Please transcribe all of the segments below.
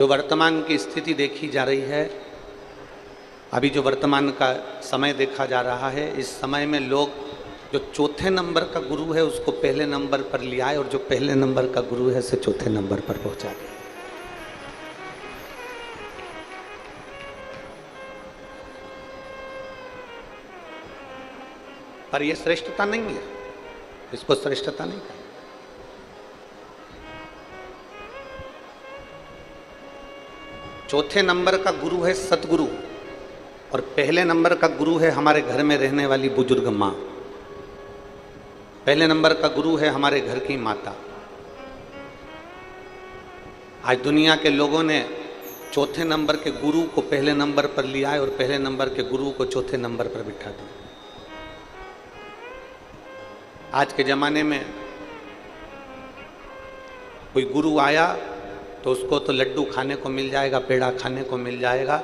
जो वर्तमान की स्थिति देखी जा रही है, अभी जो वर्तमान का समय देखा जा रहा है, इस समय में लोग जो चौथे नंबर का गुरु है उसको पहले नंबर पर ले आए और जो पहले नंबर का गुरु है उसे चौथे नंबर पर पहुंचा दे। पर यह श्रेष्ठता नहीं है, इसको श्रेष्ठता नहीं कहें। चौथे नंबर का गुरु है सतगुरु और पहले नंबर का गुरु है हमारे घर में रहने वाली बुजुर्ग माँ। पहले नंबर का गुरु है हमारे घर की माता। आज दुनिया के लोगों ने चौथे नंबर के गुरु को पहले नंबर पर लिया है और पहले नंबर के गुरु को चौथे नंबर पर बिठा दिया। आज के ज़माने में कोई गुरु आया तो उसको तो लड्डू खाने को मिल जाएगा, पेड़ा खाने को मिल जाएगा।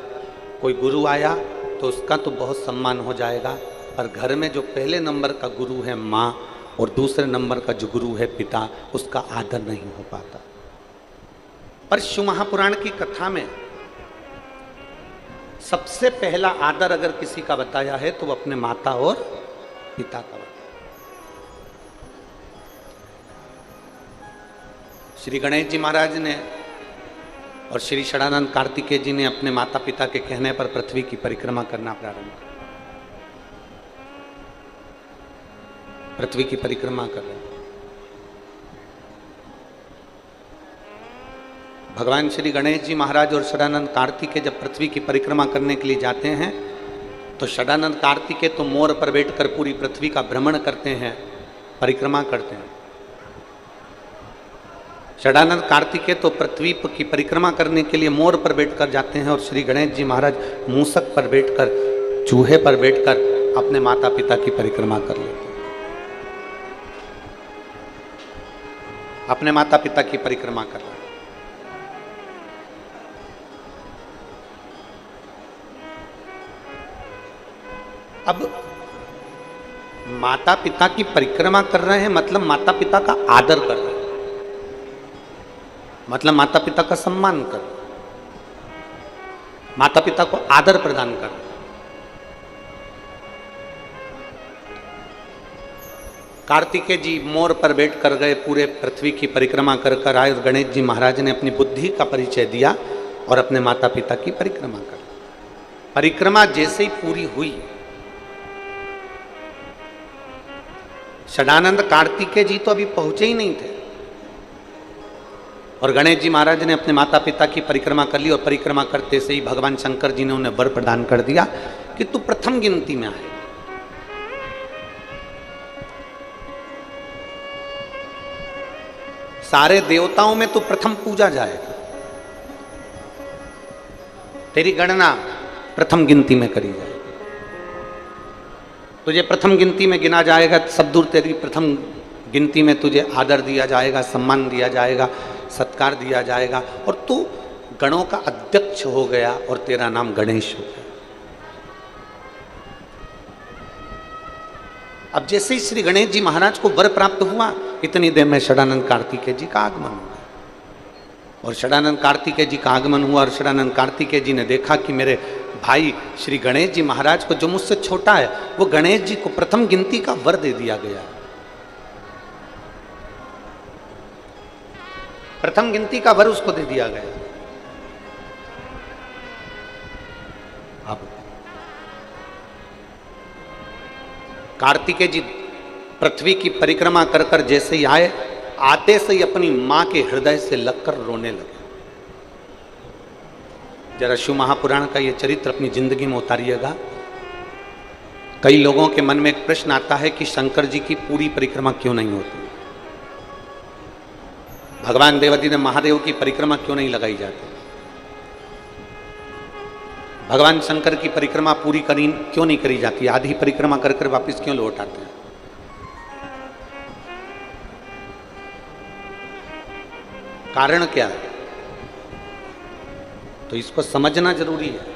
कोई गुरु आया तो उसका तो बहुत सम्मान हो जाएगा, पर घर में जो पहले नंबर का गुरु है माँ और दूसरे नंबर का जो गुरु है पिता, उसका आदर नहीं हो पाता। पर शिव महापुराण की कथा में सबसे पहला आदर अगर किसी का बताया है तो वो अपने माता और पिता का बताया। श्री गणेश जी महाराज ने और श्री षडानंद कार्तिकेय जी ने अपने माता पिता के कहने पर पृथ्वी की परिक्रमा करना प्रारंभ किया। पृथ्वी की परिक्रमा कर रहे। भगवान श्री गणेश जी महाराज और षडानंद कार्तिकेय जब पृथ्वी की परिक्रमा करने के लिए जाते हैं तो षडानंद कार्तिकेय तो मोर पर बैठकर पूरी पृथ्वी का भ्रमण करते हैं, परिक्रमा करते हैं। षडानंद कार्तिकेय तो पृथ्वी की परिक्रमा करने के लिए मोर पर बैठकर जाते हैं और श्री गणेश जी महाराज मूसक पर बैठकर, चूहे पर बैठकर अपने माता पिता की परिक्रमा कर लेते हैं, अपने माता पिता की परिक्रमा कर रहे हैं। अब माता पिता की परिक्रमा कर रहे हैं मतलब माता पिता का आदर कर रहे हैं, मतलब माता पिता का सम्मान कर, माता पिता को आदर प्रदान कर। कार्तिकेय जी मोर पर बैठ कर गए, पूरे पृथ्वी की परिक्रमा कर कर आए। गणेश जी महाराज ने अपनी बुद्धि का परिचय दिया और अपने माता पिता की परिक्रमा कर। परिक्रमा जैसे ही पूरी हुई, षडानंद कार्तिकेय जी तो अभी पहुंचे ही नहीं थे और गणेश जी महाराज ने अपने माता पिता की परिक्रमा कर ली और परिक्रमा करते से ही भगवान शंकर जी ने उन्हें वर प्रदान कर दिया कि तू प्रथम गिनती में आए। सारे देवताओं में तू प्रथम पूजा जाएगा, तेरी गणना प्रथम गिनती में करी जाएगी, तुझे प्रथम गिनती में गिना जाएगा। सब दूर तेरी प्रथम गिनती में तुझे आदर दिया जाएगा, सम्मान दिया जाएगा, सत्कार दिया जाएगा और तू गणों का अध्यक्ष हो गया और तेरा नाम गणेश हो गया। अब जैसे ही श्री गणेश जी महाराज को वर प्राप्त हुआ, इतनी देर में षडानंद कार्तिकेय जी का आगमन हुआ और षडानंद कार्तिकेय जी का आगमन हुआ और षडानंद कार्तिकेय जी ने देखा कि मेरे भाई श्री गणेश जी महाराज को, जो मुझसे छोटा है, वो गणेश जी को प्रथम गिनती का वर दे दिया गया। प्रथम गिनती का वर उसको दे दिया गया। अब कार्तिकेय जी पृथ्वी की परिक्रमा कर कर जैसे ही आए, आते से ही अपनी मां के हृदय से लगकर रोने लगे। जरा शिव महापुराण का ये चरित्र अपनी जिंदगी में उतारिएगा। कई लोगों के मन में एक प्रश्न आता है कि शंकर जी की पूरी परिक्रमा क्यों नहीं होती, भगवान देवादिदेव ने महादेव की परिक्रमा क्यों नहीं लगाई जाती, भगवान शंकर की परिक्रमा पूरी क्यों नहीं करी जाती, आधी परिक्रमा कर कर वापिस क्यों लौट आते हैं। कारण क्या है, तो इसको समझना जरूरी है।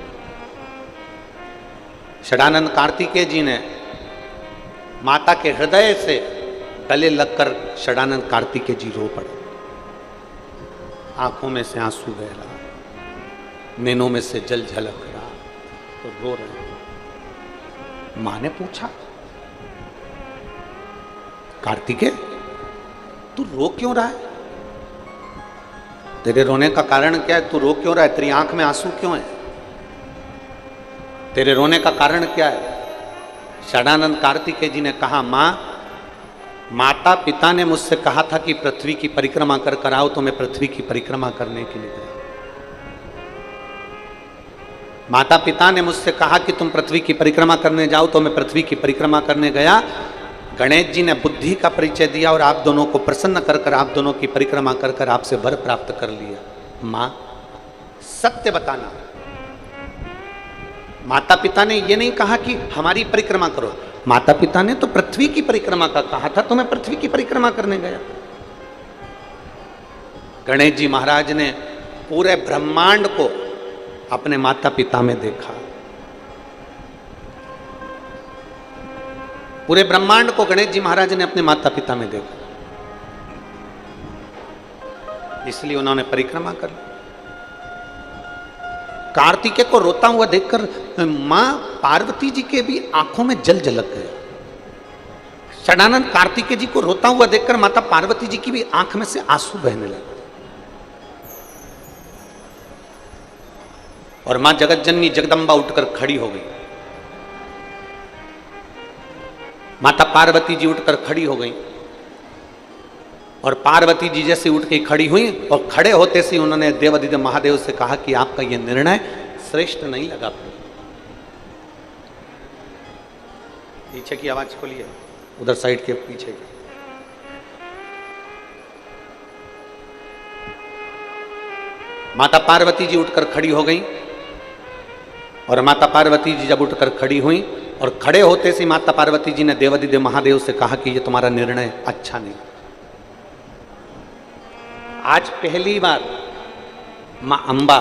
षडानंद कार्तिकेय जी ने माता के हृदय से गले लगकर षडानंद कार्तिकेय जी रो पड़े। आंखों में से आंसू बह रहा। नैनों में से जल झलक रहा, तो रो रहे। मां ने पूछा, कार्तिकेय तू रो क्यों रहा है? तेरे रोने का कारण क्या है? तू रो क्यों रहा है? तेरी आंख में आंसू क्यों है? तेरे रोने का कारण क्या है? षडानंद कार्तिकेय जी ने कहा, मां, माता पिता ने मुझसे कहा था कि पृथ्वी की परिक्रमा कर कर आओ, तो मैं पृथ्वी की परिक्रमा करने के लिए गया। माता पिता ने मुझसे कहा कि तुम पृथ्वी की परिक्रमा करने जाओ, तो मैं पृथ्वी की परिक्रमा करने गया। गणेश जी ने बुद्धि का परिचय दिया और आप दोनों को प्रसन्न कर कर, आप दोनों की परिक्रमा कर कर आपसे वर प्राप्त कर लिया। मां, सत्य बताना, माता पिता ने यह नहीं कहा कि हमारी परिक्रमा करो, माता पिता ने तो पृथ्वी की परिक्रमा का कहा था, तो मैं पृथ्वी की परिक्रमा करने गया। गणेश जी महाराज ने पूरे ब्रह्मांड को अपने माता पिता में देखा। पूरे ब्रह्मांड को गणेश जी महाराज ने अपने माता पिता में देखा, इसलिए उन्होंने परिक्रमा कर ली। कार्तिकेय को रोता हुआ देखकर मां पार्वती जी के भी आंखों में जल झलक गया। षडानंद कार्तिकेय जी को रोता हुआ देखकर माता पार्वती जी की भी आंख में से आंसू बहने लगे। और मां जगतजननी जगदम्बा उठकर खड़ी हो गई। माता पार्वती जी उठकर खड़ी हो गई और पार्वती जी जैसे उठ के खड़ी हुई और खड़े होते से उन्होंने देवादिदेव महादेव से कहा कि आपका यह निर्णय श्रेष्ठ नहीं लगा। पीछे की आवाज खोलिए, उधर साइड के पीछे की। माता पार्वती जी उठकर खड़ी हो गई और माता पार्वती जी जब उठकर खड़ी हुई और खड़े होते से माता पार्वती जी ने देवादिदेव महादेव से कहा कि ये तुम्हारा निर्णय अच्छा नहीं। आज पहली बार मां अंबा,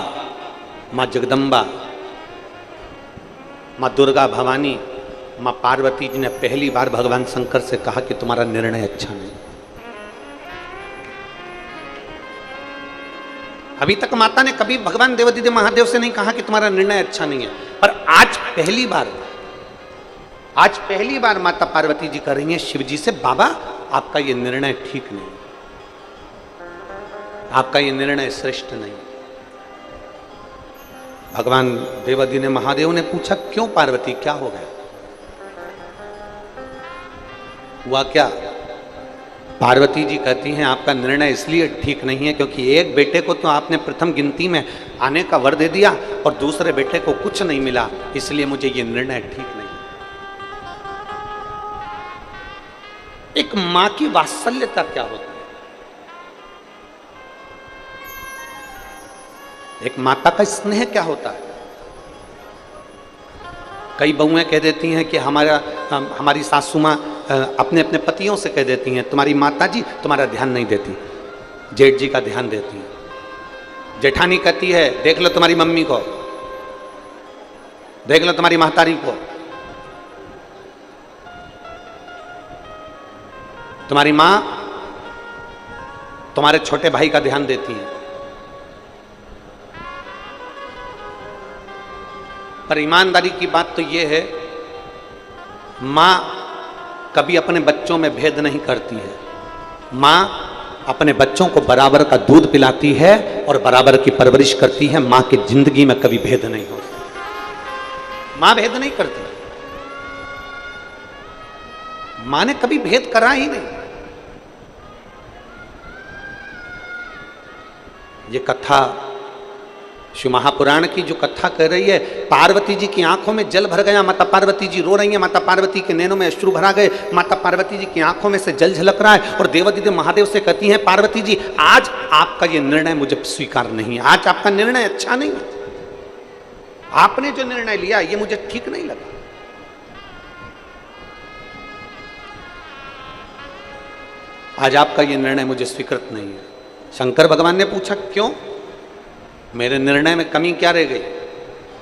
मां जगदम्बा, मां दुर्गा भवानी, मां पार्वती जी ने पहली बार भगवान शंकर से कहा कि तुम्हारा निर्णय अच्छा नहीं। अभी तक माता ने कभी भगवान देवादिदेव महादेव से नहीं कहा कि तुम्हारा निर्णय अच्छा नहीं है, पर आज पहली बार माता पार्वती जी कह रही हैं शिव जी से, बाबा आपका ये निर्णय ठीक नहीं, आपका ये निर्णय श्रेष्ठ नहीं। भगवान देवादिदेव महादेव ने पूछा, क्यों पार्वती, क्या हो गया? हुआ क्या? पार्वती जी कहती हैं आपका निर्णय इसलिए ठीक नहीं है क्योंकि एक बेटे को तो आपने प्रथम गिनती में आने का वर दे दिया और दूसरे बेटे को कुछ नहीं मिला, इसलिए मुझे ये निर्णय ठीक नहीं। एक मां की वात्सल्यता क्या होती है? एक माता का स्नेह क्या होता है? कई बहुएं कह देती हैं कि हमारी सासू मां अपने अपने पतियों से कह देती हैं, तुम्हारी माता जी तुम्हारा ध्यान नहीं देती, जेठ जी का ध्यान देती है। जेठानी कहती है, देख लो तुम्हारी मम्मी को, देख लो तुम्हारी महतारी को, तुम्हारी मां तुम्हारे छोटे भाई का ध्यान देती है। पर ईमानदारी की बात तो यह है, मां कभी अपने बच्चों में भेद नहीं करती है। मां अपने बच्चों को बराबर का दूध पिलाती है और बराबर की परवरिश करती है। मां की जिंदगी में कभी भेद नहीं होता। मां भेद नहीं करती, मां ने कभी भेद करा ही नहीं। ये कथा शिव महापुराण की जो कथा कह रही है, पार्वती जी की आंखों में जल भर गया, माता पार्वती जी रो रही हैं, माता पार्वती के नैनों में अश्रु भरा गए, माता पार्वती जी की आंखों में से जल झलक रहा है और देवादिदेव महादेव से कहती हैं, पार्वती जी आज आपका ये निर्णय मुझे स्वीकार नहीं है, आज आपका निर्णय अच्छा नहीं है, आपने जो निर्णय लिया ये मुझे ठीक नहीं लगा। आज आपका ये निर्णय मुझे स्वीकृत नहीं है। शंकर भगवान ने पूछा, क्यों? मेरे निर्णय में कमी क्या रह गई?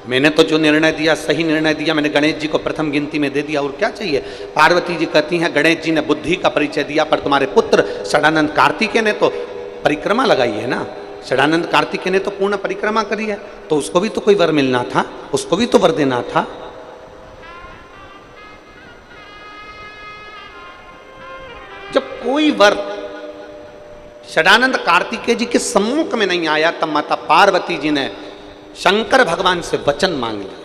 मैंने तो जो निर्णय दिया सही निर्णय दिया, मैंने गणेश जी को प्रथम गिनती में दे दिया, और क्या चाहिए? पार्वती जी कहती हैं, गणेश जी ने बुद्धि का परिचय दिया, पर तुम्हारे पुत्र षडानंद कार्तिकेय ने तो परिक्रमा लगाई है ना, षडानंद कार्तिकेय ने तो पूर्ण परिक्रमा करी है, तो उसको भी तो कोई वर मिलना था, उसको भी तो वर देना था। जब कोई वर षडानंद कार्तिकेय जी के सम्मुख में नहीं आया, तब माता पार्वती जी ने शंकर भगवान से वचन मांग लिया,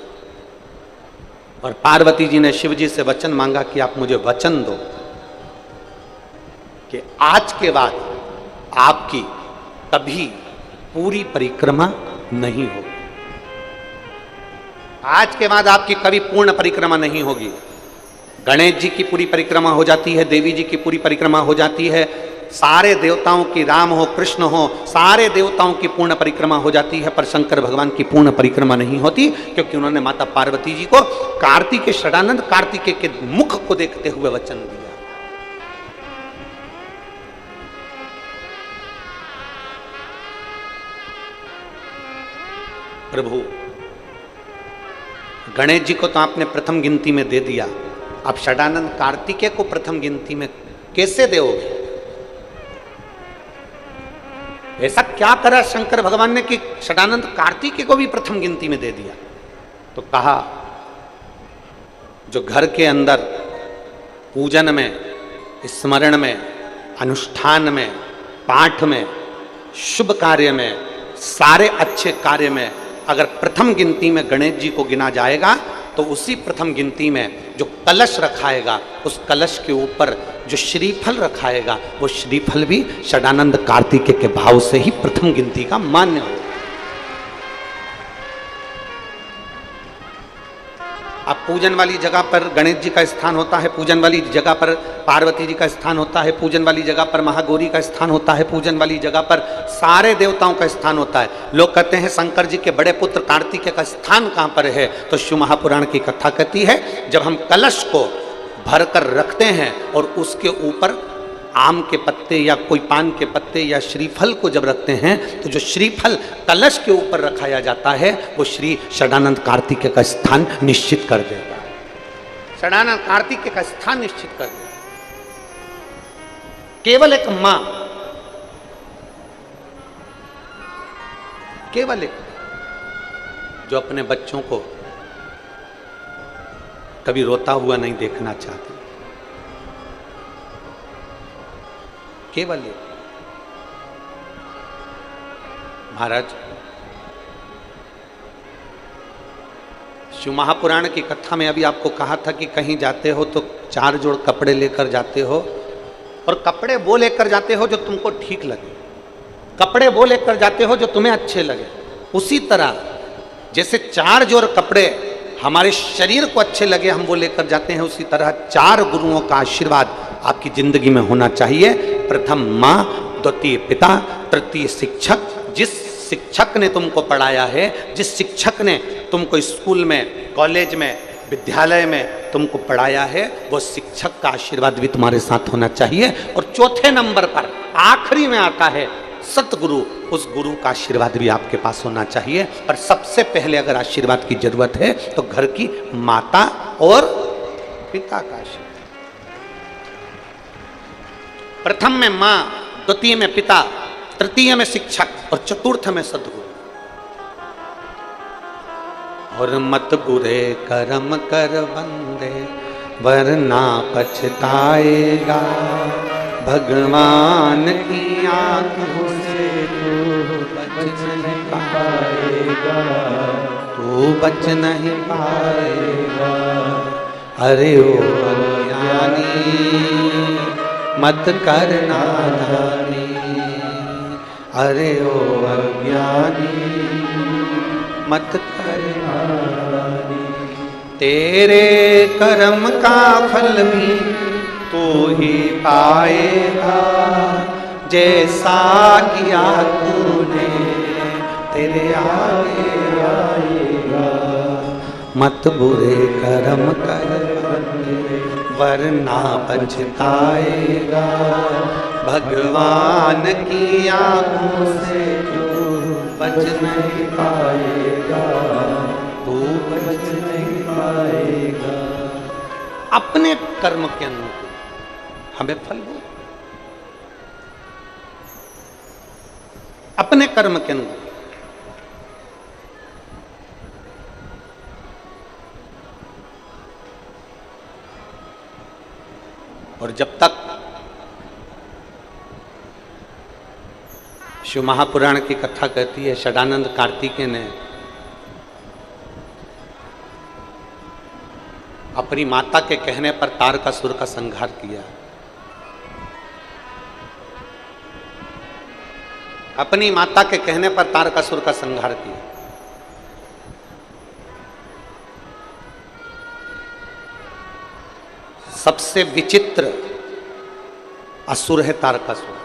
और पार्वती जी ने शिव जी से वचन मांगा कि आप मुझे वचन दो कि आज के बाद आपकी कभी पूरी परिक्रमा नहीं होगी, आज के बाद आपकी कभी पूर्ण परिक्रमा नहीं होगी। गणेश जी की पूरी परिक्रमा हो जाती है, देवी जी की पूरी परिक्रमा हो जाती है, सारे देवताओं की, राम हो कृष्ण हो, सारे देवताओं की पूर्ण परिक्रमा हो जाती है, पर शंकर भगवान की पूर्ण परिक्रमा नहीं होती, क्योंकि उन्होंने माता पार्वती जी को कार्तिकेय, षडानंद कार्तिकेय के मुख को देखते हुए वचन दिया। प्रभु गणेश जी को तो आपने प्रथम गिनती में दे दिया, अब षडानंद कार्तिकेय को प्रथम गिनती में कैसे दोगे? ऐसा क्या करा शंकर भगवान ने कि षडानंद कार्तिकेय को भी प्रथम गिनती में दे दिया? तो कहा, जो घर के अंदर पूजन में, स्मरण में, अनुष्ठान में, पाठ में, शुभ कार्य में, सारे अच्छे कार्य में अगर प्रथम गिनती में गणेश जी को गिना जाएगा, तो उसी प्रथम गिनती में जो कलश रखाएगा, उस कलश के ऊपर जो श्रीफल रखाएगा, वो श्रीफल भी षडानंद कार्तिकेय के भाव से ही प्रथम गिनती का मान्य हो। अब पूजन वाली जगह पर गणेश जी का स्थान होता है, पूजन वाली जगह पर पार्वती जी का स्थान होता है, पूजन वाली जगह पर महागौरी का स्थान होता है, पूजन वाली जगह पर सारे देवताओं का स्थान होता है। लोग कहते हैं शंकर जी के बड़े पुत्र कार्तिकेय का स्थान कहाँ पर है? तो शिव महापुराण की कथा कहती है, जब हम कलश को भरकर रखते हैं और उसके ऊपर आम के पत्ते या कोई पान के पत्ते या श्रीफल को जब रखते हैं, तो जो श्रीफल कलश के ऊपर रखाया जाता है, वो श्री षडानंद कार्तिकेय का स्थान निश्चित कर देता है। षडानंद कार्तिकेय का स्थान निश्चित कर देता है। केवल एक मां, केवल एक, जो अपने बच्चों को कभी रोता हुआ नहीं देखना चाहती, केवल एक। महाराज, शिव महापुराण की कथा में अभी आपको कहा था कि कहीं जाते हो तो 4 जोड़ कपड़े लेकर जाते हो, और कपड़े वो लेकर जाते हो जो तुमको ठीक लगे, कपड़े वो लेकर जाते हो जो तुम्हें अच्छे लगे। उसी तरह जैसे 4 जोड़ कपड़े हमारे शरीर को अच्छे लगे, हम वो लेकर जाते हैं, उसी तरह 4 गुरुओं का आशीर्वाद आपकी जिंदगी में होना चाहिए। प्रथम माँ, द्वितीय पिता, तृतीय शिक्षक। जिस शिक्षक ने तुमको पढ़ाया है, जिस शिक्षक ने तुमको स्कूल में, कॉलेज में, विद्यालय में तुमको पढ़ाया है, वो शिक्षक का आशीर्वाद भी तुम्हारे साथ होना चाहिए। और चौथे नंबर पर आखिरी में आता है सतगुरु, उस गुरु का आशीर्वाद भी आपके पास होना चाहिए। पर सबसे पहले अगर आशीर्वाद की जरूरत है तो घर की माता और पिता का आशीर्वाद। प्रथम में मां, द्वितीय में पिता, तृतीय में शिक्षक और चतुर्थ में सद्गुरु। और मत बुरे कर्म कर बंदे, वरना पछताएगा, भगवान की आंखों से तू बच नहीं पाएगा, तू बच नहीं पाएगा। अरे ओ अज्ञानी मत करना नादानी, अरे ओ अज्ञानी मत करना नादानी। तेरे कर्म का फल भी तू ही पाएगा, जैसा किया तूने तेरे आगे आएगा। मत बुरे कर्म कर वरना पछताएगा, भगवान की आंखों से तू बच नहीं पाएगा, तू बच नहीं पाएगा। अपने कर्म के अनुकूल हमें फल हो, अपने कर्म के अनुरूप। और जब तक शिव महापुराण की कथा कहती है, षडानंद कार्तिकेय ने अपनी माता के कहने पर तारकासुर का संहार किया। अपनी माता के कहने पर तारकासुर का संहार किया। सबसे विचित्र असुर है तारकासुर।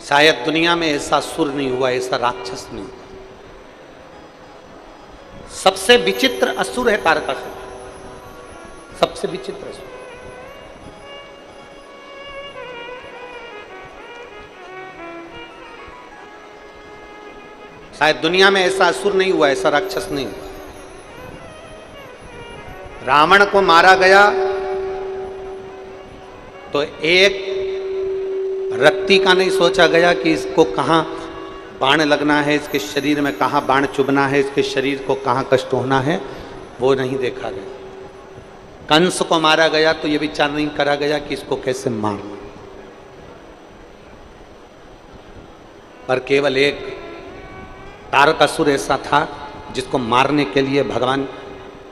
शायद दुनिया में ऐसा असुर नहीं हुआ, ऐसा राक्षस नहीं हुआ। सबसे विचित्र असुर है तारकासुर, सबसे विचित्र असुर। शायद दुनिया में ऐसा असुर नहीं हुआ, ऐसा राक्षस नहीं हुआ। रावण को मारा गया तो एक रत्ती का नहीं सोचा गया कि इसको कहां बाण लगना है, इसके शरीर में कहां बाण चुभना है, इसके शरीर को कहां कष्ट होना है, वो नहीं देखा गया। कंस को मारा गया तो ये विचार नहीं करा गया कि इसको कैसे मारना, पर केवल एक तारकासुर ऐसा था जिसको मारने के लिए भगवान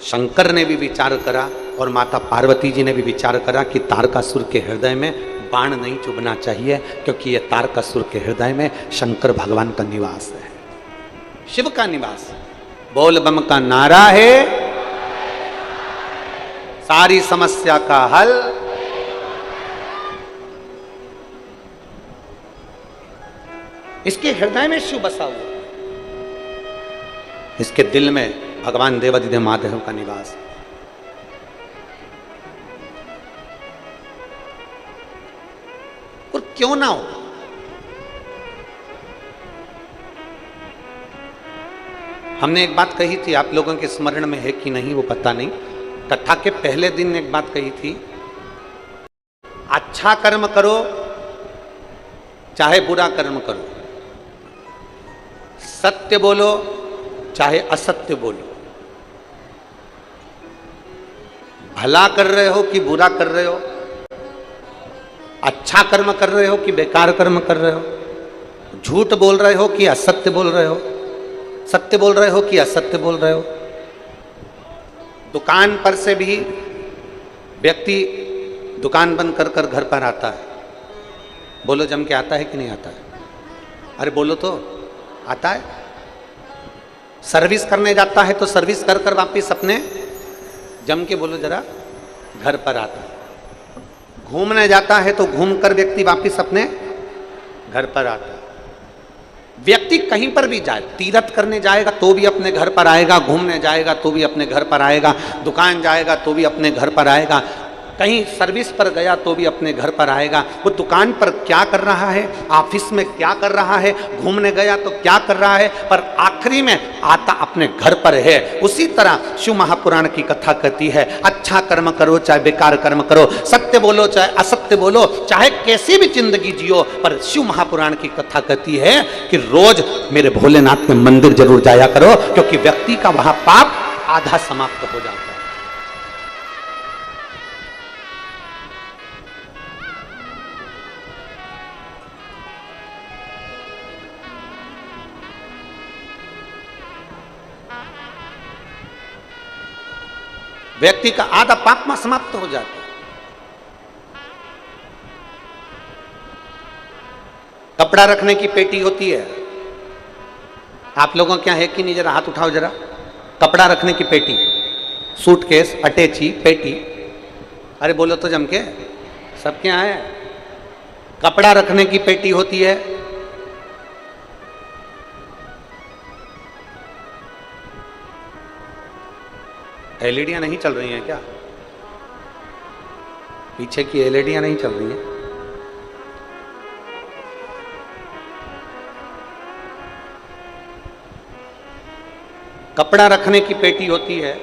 शंकर ने भी विचार करा और माता पार्वती जी ने भी विचार करा कि तारकासुर के हृदय में बाण नहीं चुभना चाहिए, क्योंकि यह तारकासुर के हृदय में शंकर भगवान का निवास है, शिव का निवास। बोल बम का नारा है, सारी समस्या का हल। इसके हृदय में शिव बसा हुआ, इसके दिल में भगवान देवाधिदेव महादेव का निवास है। और क्यों ना हो, हमने एक बात कही थी, आप लोगों के स्मरण में है कि नहीं वो पता नहीं। कथा के पहले दिन एक बात कही थी, अच्छा कर्म करो चाहे बुरा कर्म करो, सत्य बोलो चाहे असत्य बोलो, भला कर रहे हो कि बुरा कर रहे हो, अच्छा कर्म कर रहे हो कि बेकार कर्म कर रहे हो, झूठ बोल रहे हो कि असत्य बोल रहे हो, सत्य बोल रहे हो कि असत्य बोल रहे हो। दुकान पर से भी व्यक्ति दुकान बंद कर कर घर पर आता है, बोलो जम के आता है कि नहीं आता है? अरे बोलो तो, आता है। सर्विस करने जाता है तो सर्विस कर कर वापिस अपने जम के बोलो जरा घर पर आता है। घूमने जाता है तो घूम कर व्यक्ति वापिस अपने घर पर आता है। व्यक्ति कहीं पर भी जाए, तीर्थ करने जाएगा तो भी अपने घर पर आएगा, घूमने जाएगा तो भी अपने घर पर आएगा, दुकान जाएगा तो भी अपने घर पर आएगा, कहीं सर्विस पर गया तो भी अपने घर पर आएगा। वो दुकान पर क्या कर रहा है, ऑफिस में क्या कर रहा है, घूमने गया तो क्या कर रहा है, पर आखिरी में आता अपने घर पर है। उसी तरह शिव महापुराण की कथा कहती है, अच्छा कर्म करो चाहे बेकार कर्म करो, सत्य बोलो चाहे असत्य बोलो, चाहे कैसी भी जिंदगी जियो, पर शिव महापुराण की कथा कहती है कि रोज मेरे भोलेनाथ के मंदिर जरूर जाया करो, क्योंकि व्यक्ति का वहां पाप आधा समाप्त हो जाता है। व्यक्ति का आधा पाप में समाप्त हो जाता है। कपड़ा रखने की पेटी होती है, आप लोगों क्या है कि नहीं, जरा हाथ उठाओ जरा। कपड़ा रखने की पेटी, सूटकेस, अटैची, पेटी, अरे बोलो तो जम के, सब क्या है? कपड़ा रखने की पेटी होती है, एलईडियां नहीं चल रही हैं क्या? पीछे की एलईडियां नहीं चल रही हैं? कपड़ा रखने की पेटी होती है,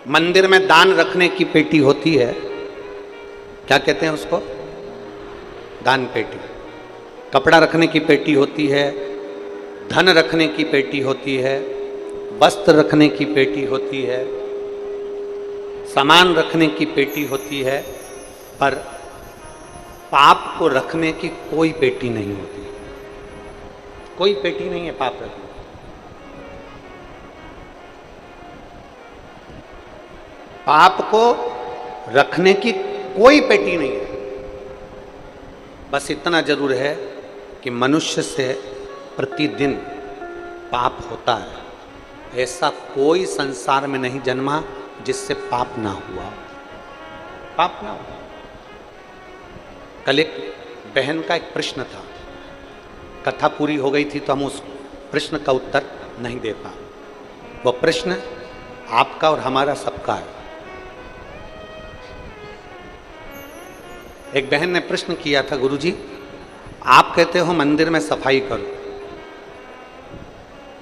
मंदिर में दान रखने की पेटी होती है, क्या कहते हैं उसको? दान पेटी। कपड़ा रखने की पेटी होती है, धन रखने की पेटी होती है, वस्त्र रखने की पेटी होती है, सामान रखने की पेटी होती है, पर पाप को रखने की कोई पेटी नहीं होती। कोई पेटी नहीं है पाप रखने। पाप को रखने की कोई पेटी नहीं है। बस इतना जरूर है कि मनुष्य से प्रतिदिन पाप होता है। ऐसा कोई संसार में नहीं जन्मा जिससे पाप ना हुआ, पाप ना हुआ। कल एक बहन का एक प्रश्न था, कथा पूरी हो गई थी तो हम उस प्रश्न का उत्तर नहीं दे पाए। वो प्रश्न आपका और हमारा सबका है। एक बहन ने प्रश्न किया था, गुरुजी आप कहते हो मंदिर में सफाई करो,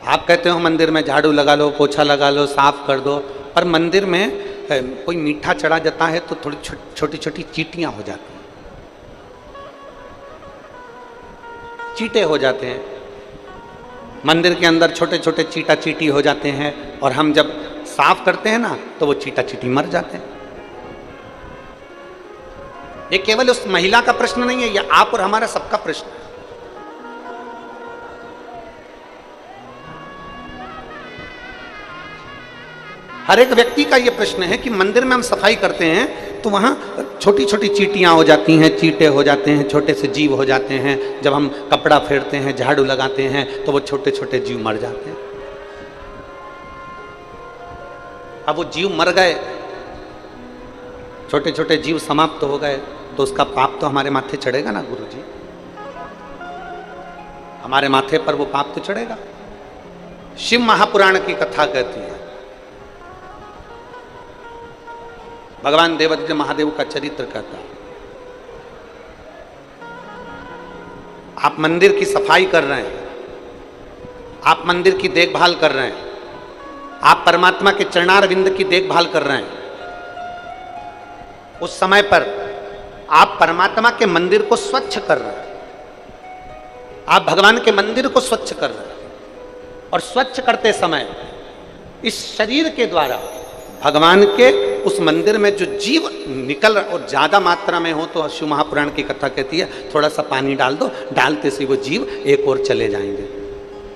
आप कहते हो मंदिर में झाड़ू लगा लो, पोछा लगा लो, साफ कर दो, पर मंदिर में कोई मीठा चढ़ा जाता है तो थोड़ी छोटी छोटी चींटियां हो जाती हैं, चींटे हो जाते हैं मंदिर के अंदर, छोटे छोटे चीटा चीटी हो जाते हैं, और हम जब साफ करते हैं ना तो वो चीटा चीटी मर जाते हैं। ये केवल उस महिला का प्रश्न नहीं है, ये आप और हमारा सबका प्रश्न है। हर एक व्यक्ति का ये प्रश्न है कि मंदिर में हम सफाई करते हैं तो वहां छोटी छोटी चींटियां हो जाती हैं, चींटे हो जाते हैं, छोटे से जीव हो जाते हैं। जब हम कपड़ा फेरते हैं, झाड़ू लगाते हैं तो वो छोटे छोटे जीव मर जाते हैं। अब वो जीव मर गए, छोटे छोटे जीव समाप्त हो गए, तो उसका पाप तो हमारे माथे चढ़ेगा ना गुरुजी, हमारे माथे पर वो पाप तो चढ़ेगा। शिव महापुराण की कथा कहती है, भगवान देवादिदेव महादेव का चरित्र कहता है। आप मंदिर की सफाई कर रहे हैं, आप मंदिर की देखभाल कर रहे हैं, आप परमात्मा के चरणारविंद की देखभाल कर रहे हैं। उस समय पर आप परमात्मा के मंदिर को स्वच्छ कर रहे हैं, आप भगवान के मंदिर को स्वच्छ कर रहे हैं, और स्वच्छ करते समय इस शरीर के द्वारा भगवान के उस मंदिर में जो जीव निकल और ज्यादा मात्रा में हो तो शिव महापुराण की कथा कहती है थोड़ा सा पानी डाल दो, डालते से वो जीव एक और चले जाएंगे।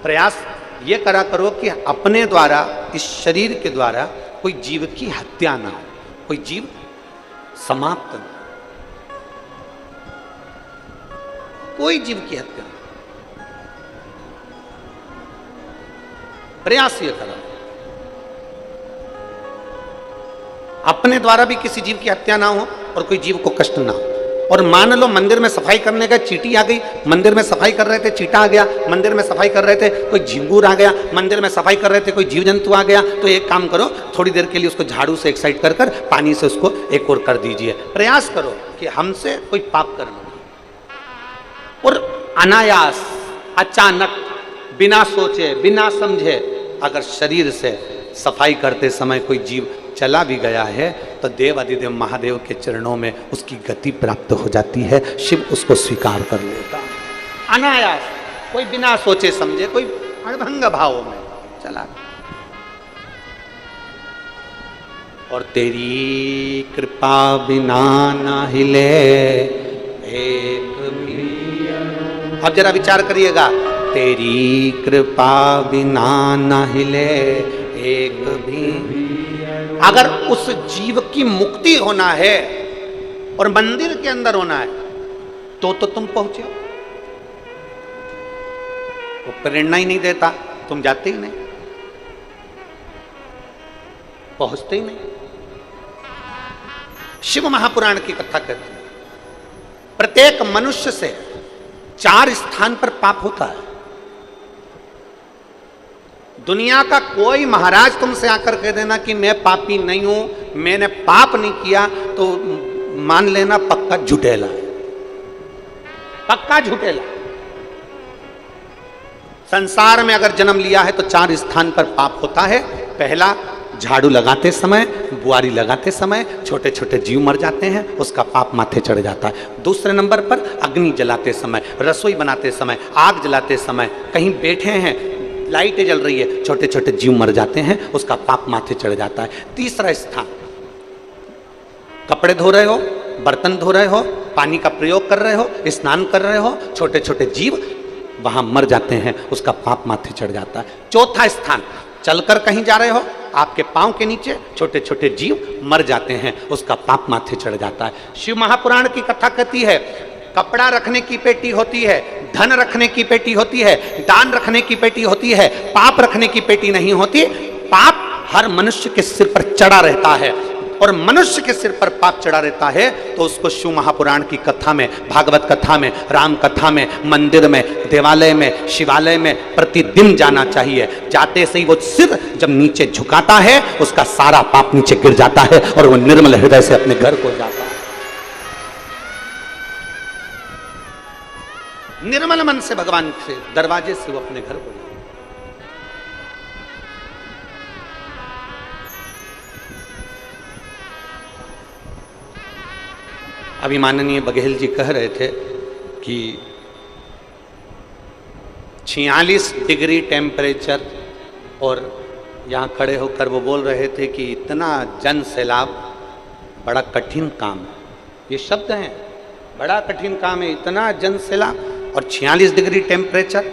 प्रयास ये करा करो कि अपने द्वारा, इस शरीर के द्वारा कोई जीव की हत्या ना हो, कोई जीव समाप्त ना, कोई जीव की हत्या ना, प्रयास ये करो अपने द्वारा भी किसी जीव की हत्या ना हो और कोई जीव को कष्ट ना हो। और मान लो मंदिर में सफाई करने का, चींटी आ गई, मंदिर में सफाई कर रहे थे चींटा आ गया, मंदिर में सफाई कर रहे थे कोई झिंगूर आ गया, मंदिर में सफाई कर रहे थे कोई जीव जंतु आ गया, तो एक काम करो, थोड़ी देर के लिए उसको झाड़ू से एक साइड कर कर पानी से उसको एक और कर दीजिए। प्रयास करो कि हमसे कोई पाप कर लो। और अनायास, अचानक, बिना सोचे, बिना समझे अगर शरीर से सफाई करते समय कोई जीव चला भी गया है तो देवादिदेव महादेव के चरणों में उसकी गति प्राप्त हो जाती है, शिव उसको स्वीकार कर लेता है। अनायास, कोई बिना सोचे समझे, कोई अणभंग भाव में चला। और तेरी कृपा बिना ना हिले एक भी। अब जरा विचार करिएगा, तेरी कृपा बिना ना हिले एक भी। अगर उस जीव की मुक्ति होना है और मंदिर के अंदर होना है तो तुम पहुंचे। वो प्रेरणा ही नहीं देता, तुम जाते ही नहीं, पहुंचते ही नहीं। शिव महापुराण की कथा कहती है प्रत्येक मनुष्य से 4 स्थान पर पाप होता है। दुनिया का कोई महाराज तुमसे आकर कह देना कि मैं पापी नहीं हूं, मैंने पाप नहीं किया, तो मान लेना पक्का झुटेला है, पक्का झुटेला। संसार में अगर जन्म लिया है तो 4 स्थान पर पाप होता है। पहला झाड़ू लगाते समय, बुआरी लगाते समय छोटे छोटे जीव मर जाते हैं, उसका पाप माथे चढ़ जाता है। दूसरे नंबर पर अग्नि जलाते समय, रसोई बनाते समय, आग जलाते समय, कहीं बैठे हैं, लाइटें जल रही है, छोटे छोटे जीव मर जाते हैं, उसका पाप माथे चढ़ जाता है। तीसरा स्थान, कपड़े धो रहे हो, बर्तन धो रहे हो, पानी का प्रयोग कर रहे हो, स्नान कर रहे हो, छोटे छोटे जीव वहां मर जाते हैं, उसका पाप माथे चढ़ जाता है। चौथा स्थान, चलकर कहीं जा रहे हो, आपके पांव के नीचे छोटे छोटे जीव मर जाते हैं, उसका पाप माथे चढ़ जाता है। शिव महापुराण की कथा कहती है, कपड़ा रखने की पेटी होती है, धन रखने की पेटी होती है, दान रखने की पेटी होती है, पाप रखने की पेटी नहीं होती। पाप हर मनुष्य के सिर पर चढ़ा रहता है, और मनुष्य के सिर पर पाप चढ़ा रहता है तो उसको शिव महापुराण की कथा में, भागवत कथा में, राम कथा में, मंदिर में, देवालय में, शिवालय में प्रतिदिन जाना चाहिए। जाते से ही वो सिर जब नीचे झुकाता है, उसका सारा पाप नीचे गिर जाता है और वो निर्मल हृदय से अपने घर को जाता है। निर्मल मन से भगवान से दरवाजे से वो अपने घर को जाता है। अभी माननीय बघेल जी कह रहे थे कि 46 डिग्री टेम्परेचर, और यहाँ खड़े होकर वो बोल रहे थे कि इतना जन सैलाब बड़ा कठिन काम है। ये शब्द हैं, बड़ा कठिन काम है, इतना जन सैलाब और 46 डिग्री टेम्परेचर।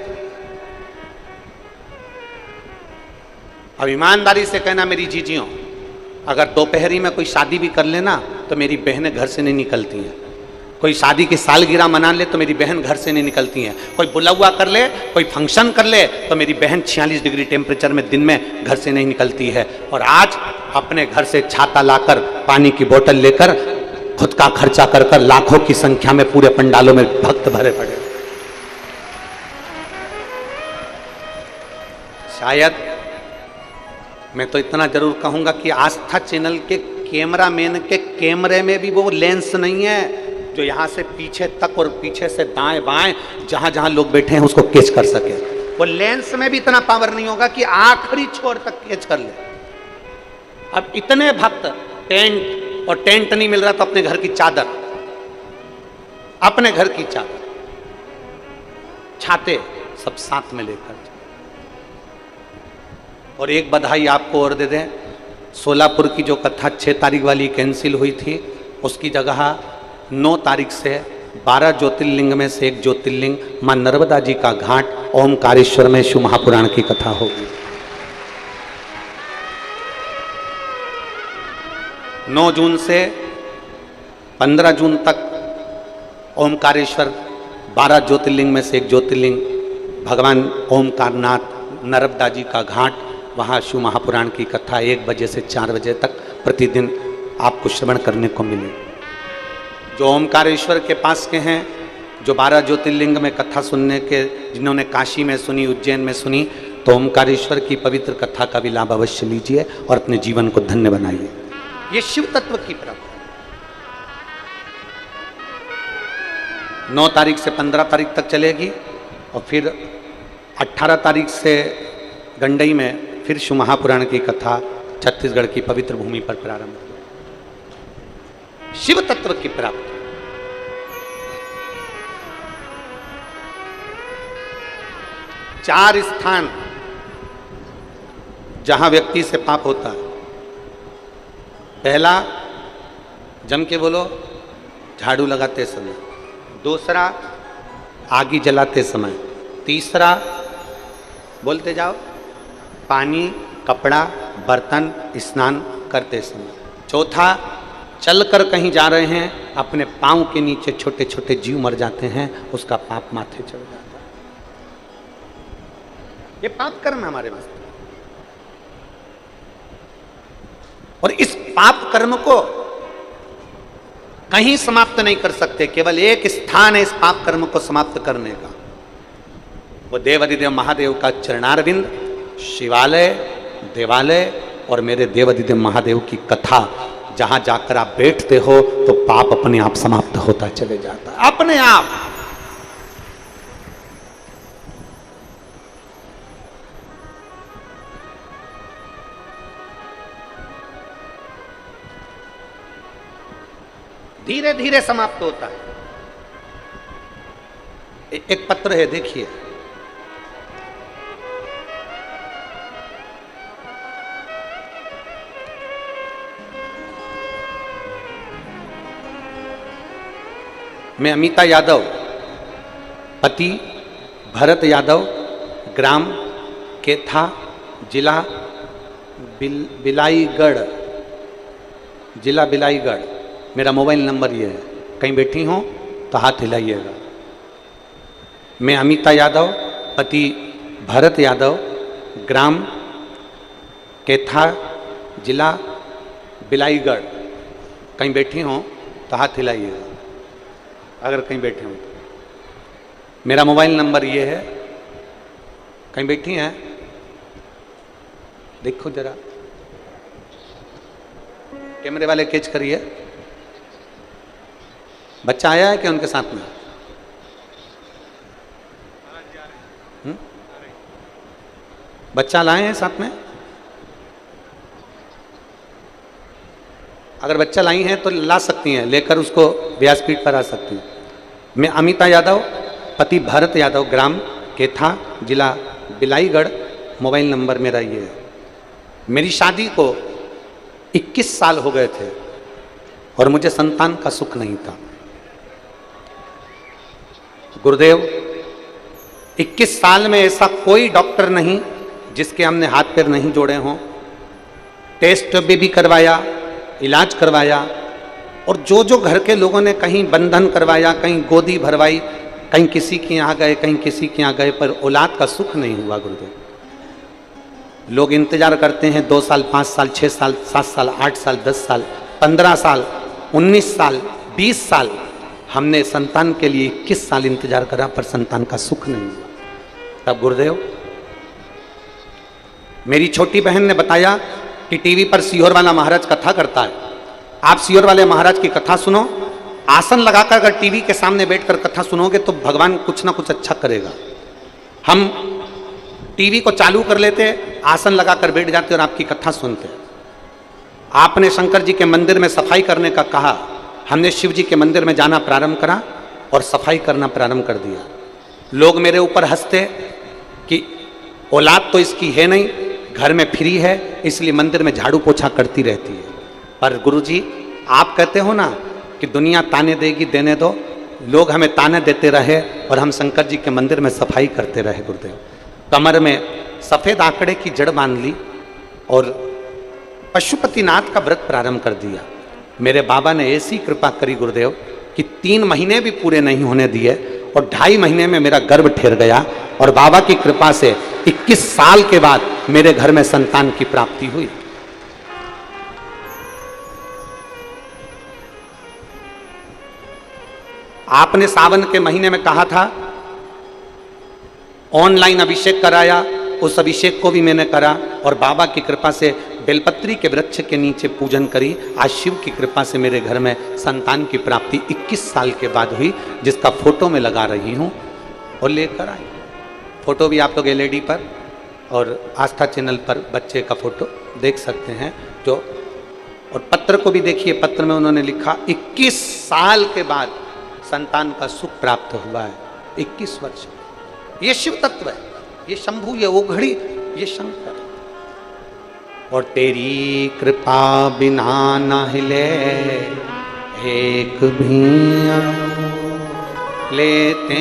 अब ईमानदारी से कहना मेरी जीजियों, अगर दोपहरी में कोई शादी भी कर लेना तो मेरी बहनें घर से नहीं निकलती हैं। कोई शादी की सालगिरह मना ले तो मेरी बहन घर से नहीं निकलती हैं। कोई बुलावा कर ले, कोई फंक्शन कर ले तो मेरी बहन 46 डिग्री टेम्परेचर में दिन में घर से नहीं निकलती है। और आज अपने घर से छाता लाकर, पानी की बोतल लेकर, खुद का खर्चा कर कर लाखों की संख्या में पूरे पंडालों में भक्त भरे पड़े। शायद मैं तो इतना जरूर कहूंगा कि आस्था चैनल के कैमरामैन के कैमरे में भी वो लेंस नहीं है जो यहाँ से पीछे तक और पीछे से दाएं बाएं जहां जहां लोग बैठे हैं उसको कैच कर सके। वो लेंस में भी इतना पावर नहीं होगा कि आखिरी छोर तक कैच कर ले। अब इतने भक्त, टेंट, और टेंट नहीं मिल रहा तो अपने घर की चादर, अपने घर की चादर, छाते सब साथ में लेकर। और एक बधाई आपको और दे दें, सोलापुर की जो कथा 6 तारीख वाली कैंसिल हुई थी, उसकी जगह 9 तारीख से 12 ज्योतिर्लिंग में से एक ज्योतिर्लिंग मां नर्मदा जी का घाट ओमकारेश्वर में शिव महापुराण की कथा होगी। 9 जून से 15 जून तक ओमकारेश्वर 12 ज्योतिर्लिंग में से एक ज्योतिर्लिंग भगवान ओमकारनाथ नर्मदा जी का घाट, वहाँ शिव महापुराण की कथा 1 बजे से 4 बजे तक प्रतिदिन आपको श्रवण करने को मिले। जो ओमकारेश्वर के पास के हैं, जो 12 ज्योतिर्लिंग में कथा सुनने के, जिन्होंने काशी में सुनी, उज्जैन में सुनी, तो ओमकारेश्वर की पवित्र कथा का भी लाभ अवश्य लीजिए और अपने जीवन को धन्य बनाइए। ये शिव तत्व की प्राप्ति 9 तारीख से 15 तारीख तक चलेगी और फिर 18 तारीख से गंडई में फिर शिव महापुराण की कथा छत्तीसगढ़ की पवित्र भूमि पर प्रारंभ हुई। शिव तत्व की प्राप्ति। चार स्थान जहां व्यक्ति से पाप होता है। पहला, जम के बोलो, झाड़ू लगाते समय। दूसरा, आगी जलाते समय। तीसरा, बोलते जाओ, पानी, कपड़ा, बर्तन, स्नान करते समय। चौथा, चलकर कहीं जा रहे हैं, अपने पांव के नीचे छोटे छोटे जीव मर जाते हैं, उसका पाप माथे चढ़ जाता है। ये पाप कर्म है हमारे वास्ते। और इस पाप कर्म को कहीं समाप्त नहीं कर सकते, केवल एक स्थान है इस पाप कर्म को समाप्त करने का, वो देवाधिदेव महादेव का चरणारविंद, शिवालय, देवालय और मेरे देवाधिदेव महादेव की कथा। जहां जाकर आप बैठते हो तो पाप अपने आप समाप्त होता चले जाता है, अपने आप। धीरे धीरे समाप्त होता है। एक पत्र है, देखिए। मैं अमिता यादव, पति भरत यादव, ग्राम केथा, जिला बिलाईगढ़, जिला बिलाईगढ़। मेरा मोबाइल नंबर ये है, कहीं बैठी हो तो हाथ हिलाइएगा। मैं अमिता यादव, पति भरत यादव, ग्राम केथा, जिला बिलाईगढ़। कहीं बैठी हो तो हाथ हिलाइएगा अगर कहीं बैठे हो। मेरा मोबाइल नंबर ये है, कहीं बैठी हैं, देखो जरा, कैमरे वाले कैच करिए। बच्चा आया है क्या उनके साथ में? बच्चा लाए हैं साथ में? अगर बच्चा लाई हैं तो ला सकती हैं, लेकर उसको व्यासपीठ पर आ सकती हैं। मैं अमिता यादव, पति भरत यादव, ग्राम केथा, जिला बिलाईगढ़। मोबाइल नंबर मेरा ये है। मेरी शादी को 21 साल हो गए थे और मुझे संतान का सुख नहीं था। गुरुदेव, 21 साल में ऐसा कोई डॉक्टर नहीं जिसके हमने हाथ पैर नहीं जोड़े हों। टेस्ट भी करवाया, इलाज करवाया, और जो जो घर के लोगों ने कहीं बंधन करवाया, कहीं गोदी भरवाई, कहीं किसी के यहाँ गए, कहीं किसी के यहाँ गए, पर औलाद का सुख नहीं हुआ। गुरुदेव, लोग इंतजार करते हैं 2 साल, 5 साल, 6 साल, 7 साल, 8 साल, 10 साल, 15 साल, 19 साल, 20 साल। हमने संतान के लिए 21 साल इंतजार करा, पर संतान का सुख नहीं हुआ। तब गुरुदेव, मेरी छोटी बहन ने बताया कि टीवी पर सीहोर वाला महाराज कथा करता है, आप सीहोर वाले महाराज की कथा सुनो। आसन लगाकर अगर टीवी के सामने बैठकर कथा सुनोगे तो भगवान कुछ ना कुछ अच्छा करेगा। हम टीवी को चालू कर लेते, आसन लगाकर बैठ जाते और आपकी कथा सुनते। आपने शंकर जी के मंदिर में सफाई करने का कहा, हमने शिव जी के मंदिर में जाना प्रारंभ करा और सफाई करना प्रारंभ कर दिया। लोग मेरे ऊपर हंसते कि औलाद तो इसकी है नहीं, घर में फ्री है, इसलिए मंदिर में झाड़ू पोछा करती रहती है। पर गुरुजी, आप कहते हो ना कि दुनिया ताने देगी, देने दो। लोग हमें ताने देते रहे और हम शंकर जी के मंदिर में सफाई करते रहे। गुरुदेव, कमर में सफ़ेद आंकड़े की जड़ बांध ली और पशुपतिनाथ का व्रत प्रारंभ कर दिया। मेरे बाबा ने ऐसी कृपा करी गुरुदेव कि 3 महीने भी पूरे नहीं होने दिए और 2.5 महीने में मेरा गर्भ ठहर गया, और बाबा की कृपा से 21 साल के बाद मेरे घर में संतान की प्राप्ति हुई। आपने सावन के महीने में कहा था, ऑनलाइन अभिषेक कराया, उस अभिषेक को भी मैंने करा और बाबा की कृपा से बेलपत्री के वृक्ष के नीचे पूजन करी। आज शिव की कृपा से मेरे घर में संतान की प्राप्ति 21 साल के बाद हुई, जिसका फोटो मैं लगा रही हूँ और लेकर आई। फोटो भी आप लोग LED पर और आस्था चैनल पर बच्चे का फोटो देख सकते हैं जो, और पत्र को भी देखिए। पत्र में उन्होंने लिखा 21 साल के बाद संतान का सुख प्राप्त हुआ है। 21 वर्ष। ये शिव तत्व है, ये शंभु, ये ओघड़ी, ये शंकर। और तेरी कृपा बिना न हिले एक भी, लेते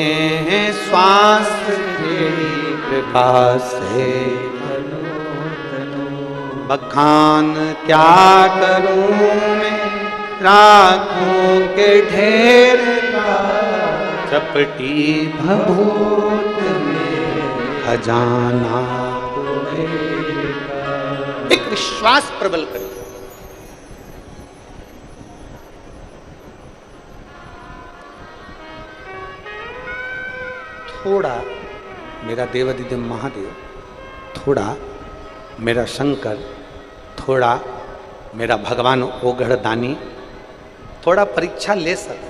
हैं श्वास तेरी कृपा से। बखान क्या करूं मैं राखों के ढेर का, चपटी भभूत में खजाना। एक विश्वास प्रबल करिए। थोड़ा मेरा देवादिदेव महादेव, थोड़ा मेरा शंकर, थोड़ा मेरा भगवान ओघड़ दानी थोड़ा परीक्षा ले सकते,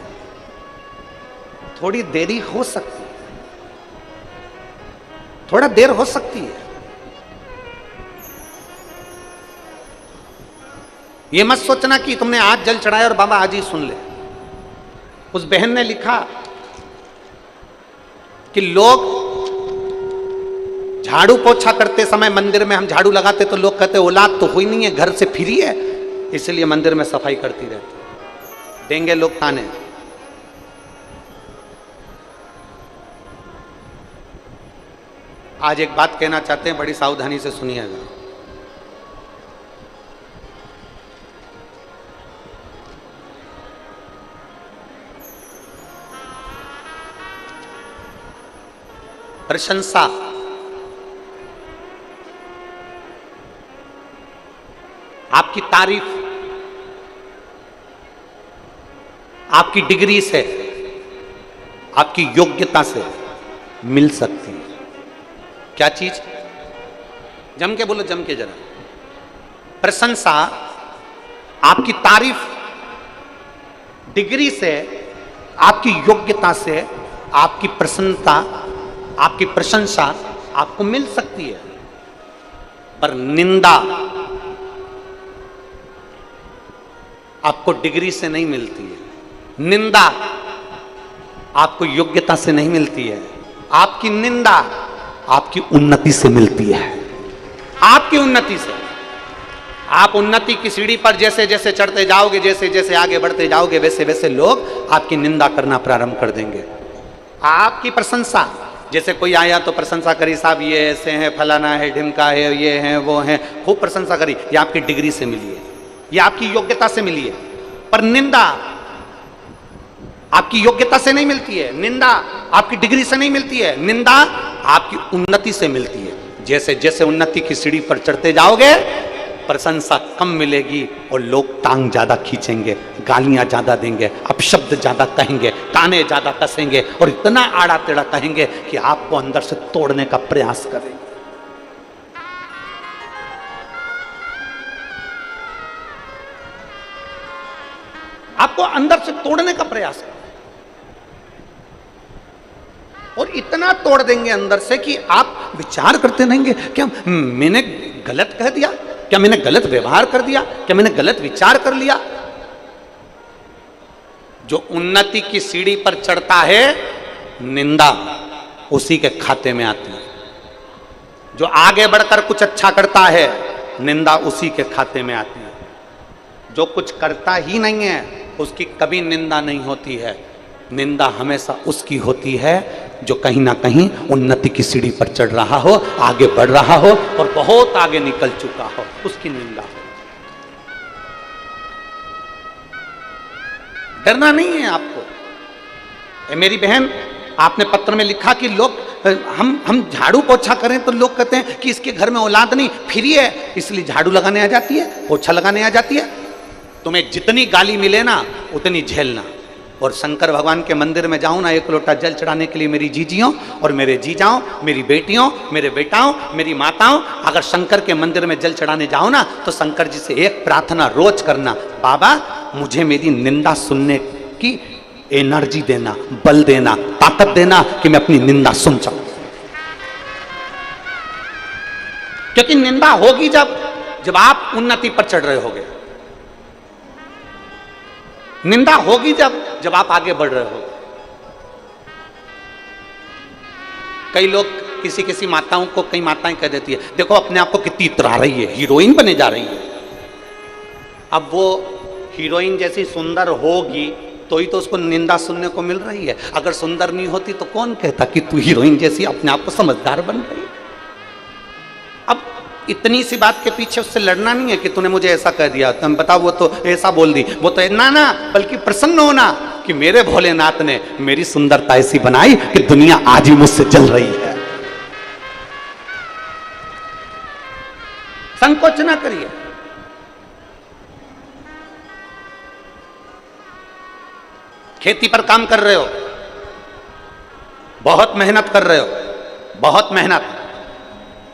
थोड़ी देरी हो सकती है, थोड़ा देर हो सकती है। ये मत सोचना कि तुमने आज जल चढ़ाया और बाबा आज ही सुन ले। उस बहन ने लिखा कि लोग झाड़ू पोछा करते समय मंदिर में हम झाड़ू लगाते तो लोग कहते औलाद तो हुई नहीं है, घर से फ्री है, इसलिए मंदिर में सफाई करती रहती। देंगे लोग ताने। आज एक बात कहना चाहते हैं, बड़ी सावधानी से सुनिएगा। प्रशंसा आपकी तारीफ आपकी डिग्री से, आपकी योग्यता से मिल सकती है। क्या चीज? जम के बोलो, जम के जरा। प्रशंसा आपकी तारीफ डिग्री से, आपकी योग्यता से, आपकी प्रसन्नता, आपकी प्रशंसा आपको मिल सकती है, पर निंदा आपको डिग्री से नहीं मिलती है। निंदा आपको योग्यता से नहीं मिलती है। आपकी निंदा आपकी उन्नति से मिलती है। आपकी उन्नति से। आप उन्नति की सीढ़ी पर जैसे जैसे चढ़ते जाओगे, जैसे जैसे आगे बढ़ते जाओगे, वैसे वैसे लोग आपकी निंदा करना प्रारंभ कर देंगे। आपकी प्रशंसा, जैसे कोई आया तो प्रशंसा करी, साहब ये ऐसे हैं, फलाना है, ढिमका है, ये है, वो है, खूब प्रशंसा करी। ये आपकी डिग्री से मिली है, ये आपकी योग्यता से मिली है। पर निंदा आपकी योग्यता से नहीं मिलती है, निंदा आपकी डिग्री से नहीं मिलती है, निंदा आपकी उन्नति से मिलती है। जैसे जैसे उन्नति की सीढ़ी पर चढ़ते जाओगे, प्रशंसा कम मिलेगी और लोग टांग ज्यादा खींचेंगे, गालियां ज्यादा देंगे, अपशब्द ज्यादा कहेंगे, ताने ज्यादा कसेंगे और इतना आड़ा टेढ़ा कहेंगे कि आपको अंदर से तोड़ने का प्रयास करेंगे। आपको अंदर से तोड़ने का प्रयास करें और इतना तोड़ देंगे अंदर से कि आप विचार करते रहेंगे, क्या मैंने गलत कह दिया, क्या मैंने गलत व्यवहार कर दिया, क्या मैंने गलत विचार कर लिया। जो उन्नति की सीढ़ी पर चढ़ता है, निंदा उसी के खाते में आती है। जो आगे बढ़कर कुछ अच्छा करता है, निंदा उसी के खाते में आती है। जो कुछ करता ही नहीं है, उसकी कभी निंदा नहीं होती है। निंदा हमेशा उसकी होती है जो कहीं ना कहीं उन्नति की सीढ़ी पर चढ़ रहा हो, आगे बढ़ रहा हो और बहुत आगे निकल चुका हो, उसकी निंदा हो। डरना नहीं है आपको। ए मेरी बहन, आपने पत्र में लिखा कि लोग हम झाड़ू पोछा करें तो लोग कहते हैं कि इसके घर में औलाद नहीं, फ्री है, इसलिए झाड़ू लगाने आ जाती है, पोछा लगाने आ जाती है। तुम्हें जितनी गाली मिले ना, उतनी झेलना। और शंकर भगवान के मंदिर में जाऊं ना, एक लोटा जल चढ़ाने के लिए मेरी जीजियों और मेरे जीजाओं, मेरी बेटियों, मेरे बेटाओं, मेरी माताओं, अगर शंकर के मंदिर में जल चढ़ाने जाओ ना, तो शंकर जी से एक प्रार्थना रोज करना, बाबा मुझे मेरी निंदा सुनने की एनर्जी देना, बल देना, ताकत देना कि मैं अपनी निंदा सुन सकूं। क्योंकि निंदा होगी जब आप उन्नति पर चढ़ रहे होगे। निंदा होगी जब आप आगे बढ़ रहे हो। कई लोग किसी माताओं को, कई माताएं कह देती है, देखो अपने आप को कितनी इतरा रही है, हीरोइन बने जा रही है। अब वो हीरोइन जैसी सुंदर होगी तो ही तो उसको निंदा सुनने को मिल रही है। अगर सुंदर नहीं होती तो कौन कहता कि तू हीरोइन जैसी अपने आप को समझदार बन रही है। अब इतनी सी बात के पीछे उससे लड़ना नहीं है कि तूने मुझे ऐसा कह दिया, तुम बताओ वो तो ऐसा बोल दी, वो तो ना, बल्कि प्रसन्न होना कि मेरे भोलेनाथ ने मेरी सुंदरता ऐसी बनाई कि दुनिया आज ही मुझसे जल रही है। संकोच ना करिए। खेती पर काम कर रहे हो, बहुत मेहनत कर रहे हो, बहुत मेहनत,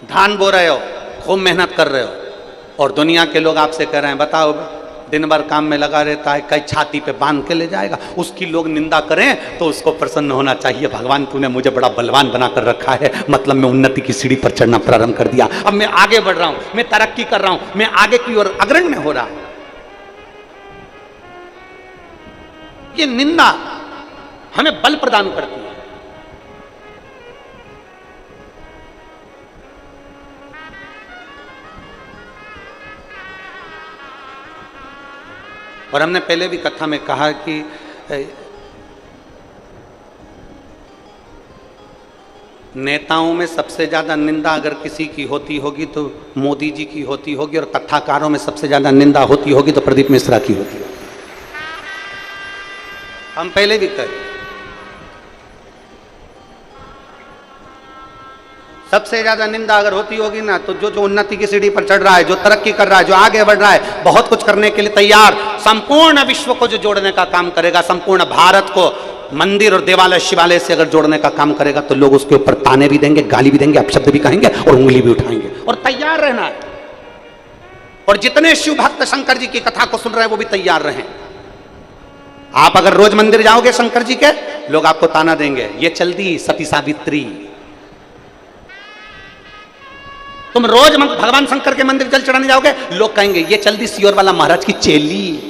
धान बो रहे हो, खूब मेहनत कर रहे हो, और दुनिया के लोग आपसे कह रहे हैं बताओ दिन भर काम में लगा रहता है, कई छाती पे बांध के ले जाएगा। उसकी लोग निंदा करें तो उसको प्रसन्न होना चाहिए, भगवान तूने मुझे बड़ा बलवान बना कर रखा है, मतलब मैं उन्नति की सीढ़ी पर चढ़ना प्रारंभ कर दिया, अब मैं आगे बढ़ रहा हूं, मैं तरक्की कर रहा हूं, मैं आगे की ओर अग्रणी में हो रहा हूं। ये निंदा हमें बल प्रदान करती है। और हमने पहले भी कथा में कहा कि नेताओं में सबसे ज्यादा निंदा अगर किसी की होती होगी तो मोदी जी की होती होगी, और कथाकारों में सबसे ज्यादा निंदा होती होगी तो प्रदीप मिश्रा की होती होगी। हम पहले भी कहे, सबसे ज्यादा निंदा अगर होती होगी ना तो जो उन्नति की सीढ़ी पर चढ़ रहा है, जो तरक्की कर रहा है, जो आगे बढ़ रहा है, बहुत कुछ करने के लिए तैयार, संपूर्ण विश्व को जो जोड़ने का काम करेगा, संपूर्ण भारत को मंदिर और देवालय शिवालय से अगर जोड़ने का काम करेगा, तो लोग उसके ऊपर ताने भी देंगे, गाली भी देंगे, अपशब्द भी कहेंगे और उंगली भी उठाएंगे, और तैयार रहना है। और जितने शिव भक्त शंकर जी की कथा को सुन रहे हैं वो भी तैयार रहें। आप अगर रोज मंदिर जाओगे शंकर जी के, लोग आपको ताना देंगे, ये चल दी सती सावित्री। तुम रोज भगवान शंकर के मंदिर जल चढ़ाने जाओगे, लोग कहेंगे ये चल दी सियोर वाला महाराज की चेली।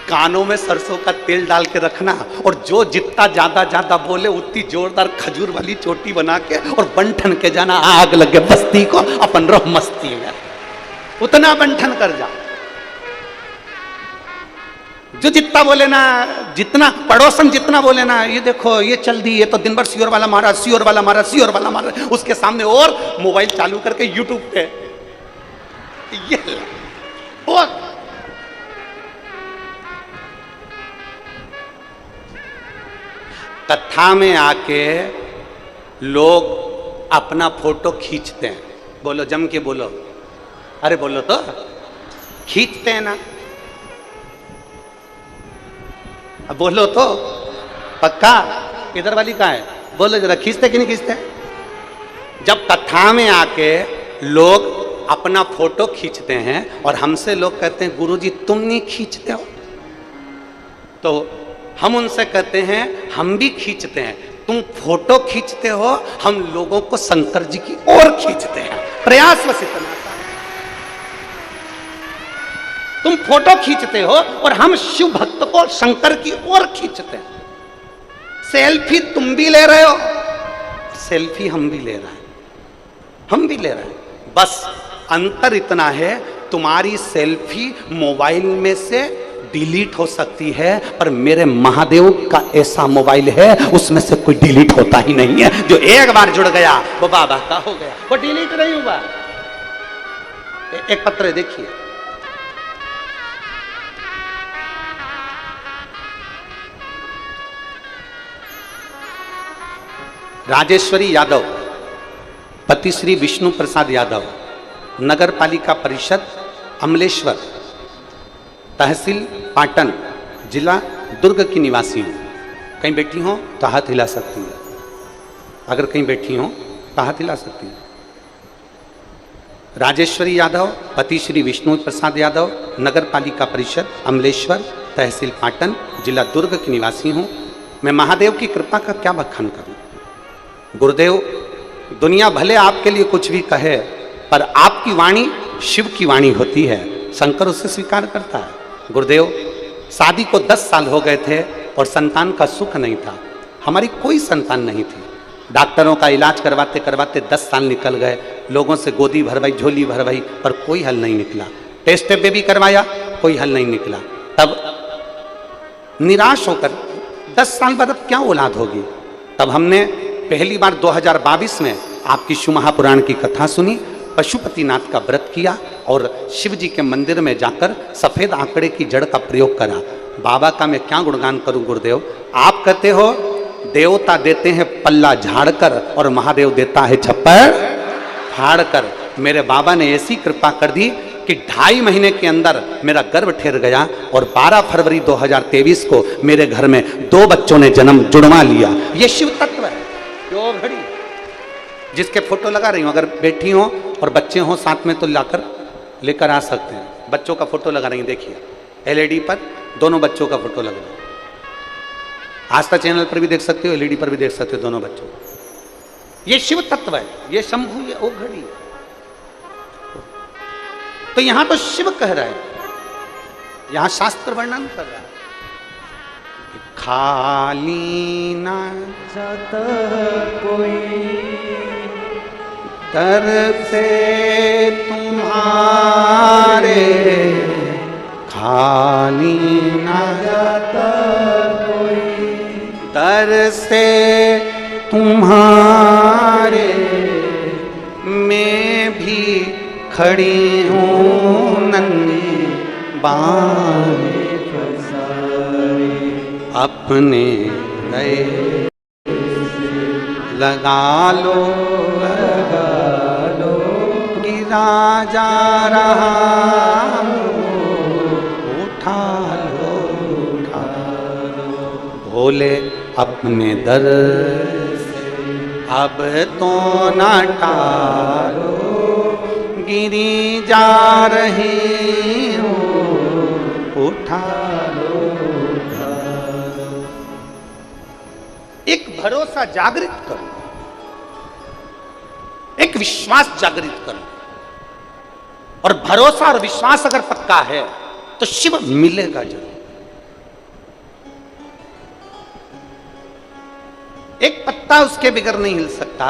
कानों में सरसों का तेल डाल के रखना, और जो जितना ज्यादा बोले उतनी जोरदार खजूर वाली चोटी बना के और बंठन के जाना, आग लगे बस्ती को, अपन रहो मस्ती में। उतना बंठन कर जा, जो जितना बोले ना, जितना पड़ोसन जितना बोले ना, ये देखो ये चल दी, ये तो दिन भर सियोर वाला महाराज, सियोर वाला महाराज, सियोर वाला महाराज, उसके सामने और मोबाइल चालू करके यूट्यूब पे ये और कथा में आके लोग अपना फोटो खींचते हैं। बोलो जम के बोलो, अरे बोलो तो, खींचते हैं ना, अब बोलो तो पक्का। इधर वाली कहाँ है, बोलो जरा, खींचते कि नहीं खींचते? जब कथा में आके लोग अपना फोटो खींचते हैं और हमसे लोग कहते हैं गुरुजी तुम नहीं खींचते हो, तो हम उनसे कहते हैं हम भी खींचते हैं। तुम फोटो खींचते हो, हम लोगों को शंकर जी की ओर खींचते हैं। प्रयास बस इतना, तुम फोटो खींचते हो और हम शिव भक्त को शंकर की ओर खींचते हैं। सेल्फी तुम भी ले रहे हो, सेल्फी हम भी ले रहे हैं, हम भी ले रहे हैं। बस अंतर इतना है, तुम्हारी सेल्फी मोबाइल में से डिलीट हो सकती है, पर मेरे महादेव का ऐसा मोबाइल है उसमें से कोई डिलीट होता ही नहीं है। जो एक बार जुड़ गया वो बाबा का हो गया, वो डिलीट नहीं हुआ। एक पत्र देखिए, राजेश्वरी यादव, पति श्री विष्णु प्रसाद यादव, नगर पालिका परिषद अमलेश्वर, तहसील पाटन, जिला दुर्ग की निवासी हूँ। कहीं बैठी हो तो हाथ हिला सकती है, अगर कहीं बैठी हो तो हाथ हिला सकती है। राजेश्वरी यादव, पति श्री विष्णु प्रसाद यादव, नगर पालिका परिषद अमलेश्वर, तहसील पाटन, जिला दुर्ग की निवासी हूँ। मैं महादेव की कृपा का क्या बखान करूँ। गुरुदेव, दुनिया भले आपके लिए कुछ भी कहे, पर आपकी वाणी शिव की वाणी होती है, शंकर उसे स्वीकार करता है। गुरुदेव, शादी को 10 साल हो गए थे और संतान का सुख नहीं था, हमारी कोई संतान नहीं थी। डॉक्टरों का इलाज करवाते करवाते 10 साल निकल गए, लोगों से गोदी भरवाई, झोली भरवाई, पर कोई हल नहीं निकला। टेस्ट भी करवाया, कोई हल नहीं निकला। तब निराश होकर 10 साल बाद अब क्या औलाद होगी, तब हमने पहली बार 2022 में आपकी शिव महापुराण की कथा सुनी, पशुपतिनाथ का व्रत किया और शिव जी के मंदिर में जाकर सफेद आंकड़े की जड़ का प्रयोग करा। बाबा का मैं क्या गुणगान करूं गुरुदेव। आप कहते हो देवता देते हैं पल्ला झाड़कर और महादेव देता है छप्पर फाड़कर। मेरे बाबा ने ऐसी कृपा कर दी कि 2.5 महीने के अंदर मेरा गर्भ ठहर गया और 12 फरवरी 2023 को मेरे घर में 2 बच्चों ने जन्म जुड़वा लिया। ये शिव तत्व है। जो घड़ी जिसके फोटो लगा रही हूँ, अगर बैठी हो और बच्चे हो साथ में तो लाकर लेकर आ सकते हैं। बच्चों का फोटो लगा रही हैं, देखिए एलईडी पर दोनों बच्चों का फोटो लग रहा है। आस्था चैनल पर भी देख सकते हो, एलईडी पर भी देख सकते हो दोनों बच्चों। ये शिव तत्व है, ये शंभु, ये ओ घड़ी। तो यहां तो शिव कह रहा है, यहां शास्त्र वर्णन कर रहा है। खाली न जाता कोई, दर से तुम्हारे खाली न जाता कोई, दर से तुम्हारे मैं भी खड़ी हूँ नन्ही बांह अपने गए लगा लो गिरा जा रहा उठा लो भोले अपने दर अब तो न टालो गिरी जा रही हूँ उठा लो। एक भरोसा जागृत करो, एक विश्वास जागृत करो, और भरोसा और विश्वास अगर पक्का है तो शिव मिलेगा जरूर। एक पत्ता उसके बिगर नहीं हिल सकता,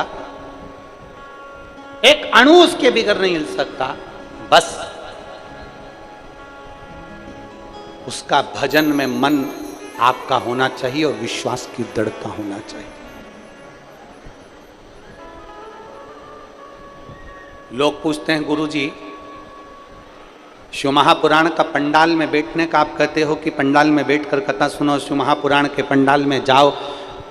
एक अणु उसके बिगर नहीं हिल सकता, बस उसका भजन में मन आपका होना चाहिए और विश्वास की दृढ़ता होना चाहिए। लोग पूछते हैं गुरुजी शिव महापुराण का पंडाल में बैठने का आप कहते हो कि पंडाल में बैठकर कथा सुनो, शिव महापुराण के पंडाल में जाओ,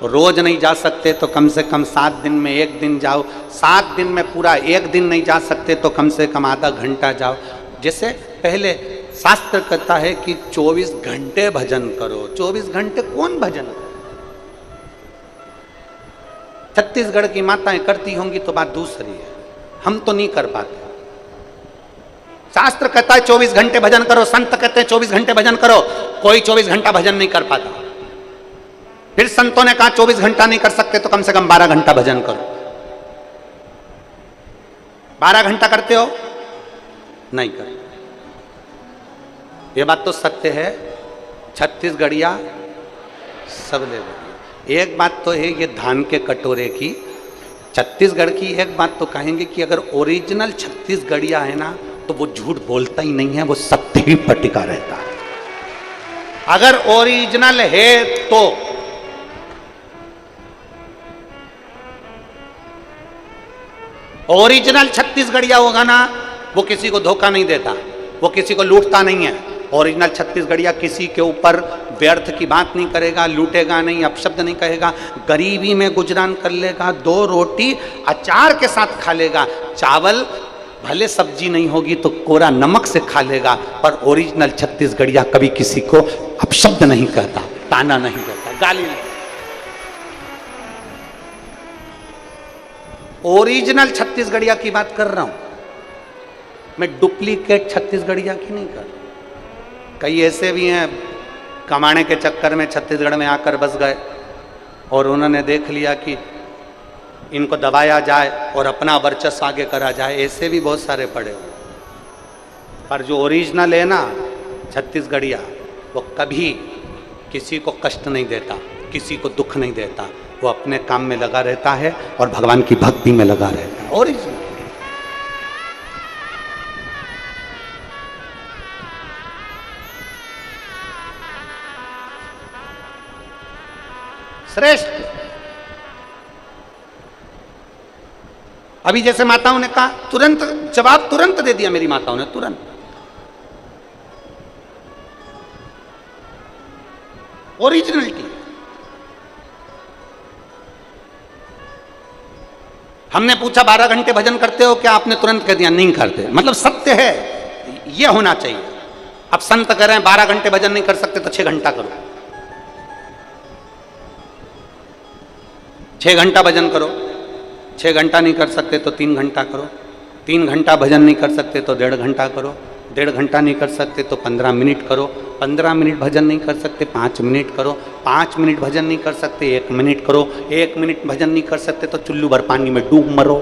रोज नहीं जा सकते तो कम से कम 7 दिन में 1 दिन जाओ, 7 दिन में पूरा 1 दिन नहीं जा सकते तो कम से कम आधा घंटा जाओ। जैसे पहले शास्त्र कहता है कि 24 घंटे भजन करो। 24 घंटे कौन भजन करे? छत्तीसगढ़ की माताएं करती होंगी तो बात दूसरी है, हम तो नहीं कर पाते। शास्त्र कहता है 24 घंटे भजन करो, संत कहते हैं 24 घंटे भजन करो, कोई 24 घंटा भजन नहीं कर पाता। फिर संतों ने कहा 24 घंटा नहीं कर सकते तो कम से कम 12 घंटा भजन करो। 12 घंटा करते हो? नहीं करते। ये बात तो सत्य है, छत्तीसगढ़िया सब ले लो। एक बात तो है ये धान के कटोरे की, छत्तीसगढ़ की एक बात तो कहेंगे कि अगर ओरिजिनल छत्तीसगढ़िया है ना तो वो झूठ बोलता ही नहीं है, वो सत्य ही पर टिका रहता है। अगर ओरिजिनल है तो ओरिजिनल छत्तीसगढ़िया होगा ना, वो किसी को धोखा नहीं देता, वो किसी को लूटता नहीं है। ओरिजिनल छत्तीसगढ़िया किसी के ऊपर व्यर्थ की बात नहीं करेगा, लूटेगा नहीं, अपशब्द नहीं कहेगा, गरीबी में गुजरान कर लेगा, 2 रोटी अचार के साथ खा लेगा, चावल भले सब्जी नहीं होगी तो कोरा नमक से खा लेगा, पर ओरिजिनल छत्तीसगढ़िया कभी किसी को अपशब्द नहीं कहता, ताना नहीं देता, गाली नहीं। ओरिजिनल छत्तीसगढ़िया की बात कर रहा हूं मैं, डुप्लीकेट छत्तीसगढ़िया की नहीं कर रहा। कई ऐसे भी हैं कमाने के चक्कर में छत्तीसगढ़ में आकर बस गए और उन्होंने देख लिया कि इनको दबाया जाए और अपना वर्चस्व आगे करा जाए, ऐसे भी बहुत सारे पड़े हुए। पर जो ओरिजिनल है ना छत्तीसगढ़िया, वो कभी किसी को कष्ट नहीं देता, किसी को दुख नहीं देता, वो अपने काम में लगा रहता है और भगवान की भक्ति में लगा रहता है। ओरिजिनल श्रेष्ठ। अभी जैसे माताओं ने कहा, तुरंत जवाब तुरंत दे दिया मेरी माताओं ने, तुरंत। ओरिजिनलिटी। हमने पूछा 12 घंटे भजन करते हो क्या? आपने तुरंत कह दिया नहीं करते। मतलब सत्य है, यह होना चाहिए। अब संत कह रहे हैं 12 घंटे भजन नहीं कर सकते तो 6 घंटा करो, 6 घंटा भजन करो। 6 घंटा नहीं कर सकते तो 3 घंटा करो, 3 घंटा भजन नहीं कर सकते तो 1.5 घंटा करो, 1.5 घंटा नहीं कर सकते तो 15 मिनट करो, 15 मिनट भजन नहीं कर सकते 5 मिनट करो, 5 मिनट भजन नहीं कर सकते 1 मिनट करो, 1 मिनट भजन नहीं कर सकते तो चुल्लू भर पानी में डूब मरो।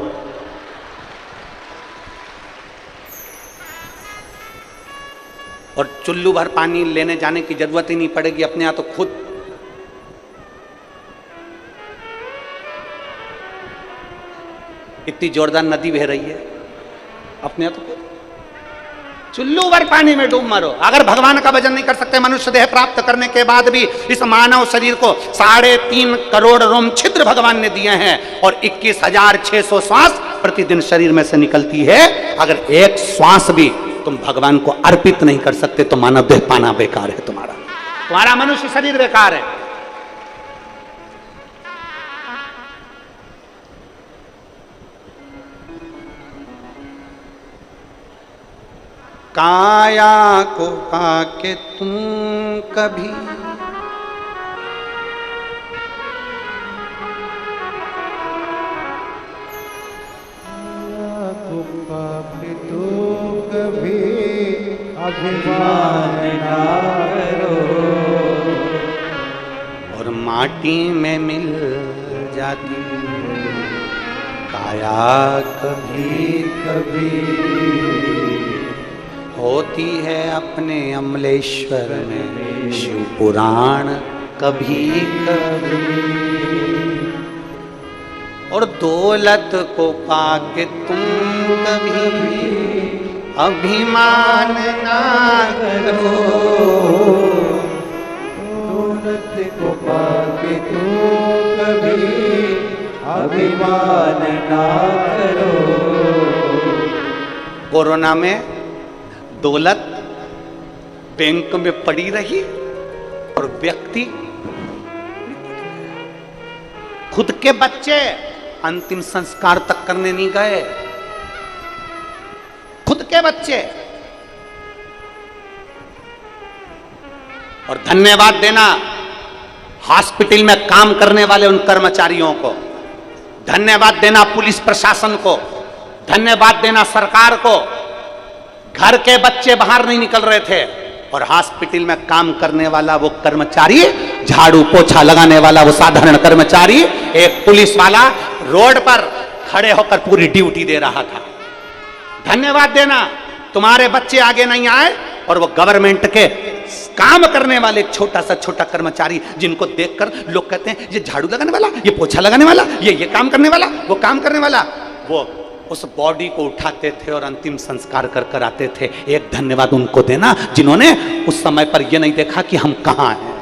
और चुल्लू भर पानी लेने जाने की जरूरत ही नहीं पड़ेगी, अपने यहाँ तो खुद इतनी जोरदार नदी बह रही है, अपने आप को चुल्लू भर पानी में डूब मरो। अगर भगवान का भजन नहीं कर सकते, मनुष्य देह प्राप्त करने के बाद भी इस मानव शरीर को 3.5 करोड़ रोम छिद्र भगवान ने दिए हैं और 21,600 श्वास प्रतिदिन शरीर में से निकलती है। अगर एक श्वास भी तुम भगवान को अर्पित नहीं कर सकते तो मानव देह पाना बेकार है, तुम्हारा मनुष्य शरीर बेकार है। काया को पाके तुम कभी अभिमान ना करो और माटी में मिल जाती काया कभी कभी होती है अपने अमलेश्वर में शिव पुराण कभी कभी। और दौलत को पाके तुम कभी अभिमान ना करो, दौलत को पाके तुम कभी अभिमान ना करो। कोरोना में दौलत बैंक में पड़ी रही और व्यक्ति खुद के बच्चे अंतिम संस्कार तक करने नहीं गए। खुद के बच्चे। और धन्यवाद देना हॉस्पिटल में काम करने वाले उन कर्मचारियों को, धन्यवाद देना पुलिस प्रशासन को, धन्यवाद देना सरकार को। घर के बच्चे बाहर नहीं निकल रहे थे और हॉस्पिटल में काम करने वाला वो कर्मचारी, झाड़ू पोछा लगाने वाला वो साधारण कर्मचारी, एक पुलिस वाला रोड पर खड़े होकर पूरी ड्यूटी दे रहा था। धन्यवाद देना, तुम्हारे बच्चे आगे नहीं आए और वो गवर्नमेंट के काम करने वाले एक छोटा सा छोटा कर्मचारी जिनको देखकर लोग कहते हैं ये झाड़ू लगाने वाला, ये पोछा लगाने वाला, ये काम करने वाला, वो काम करने वाला, वो उस बॉडी को उठाते थे और अंतिम संस्कार कर आते थे। एक धन्यवाद उनको देना जिन्होंने उस समय पर यह नहीं देखा कि हम कहां हैं।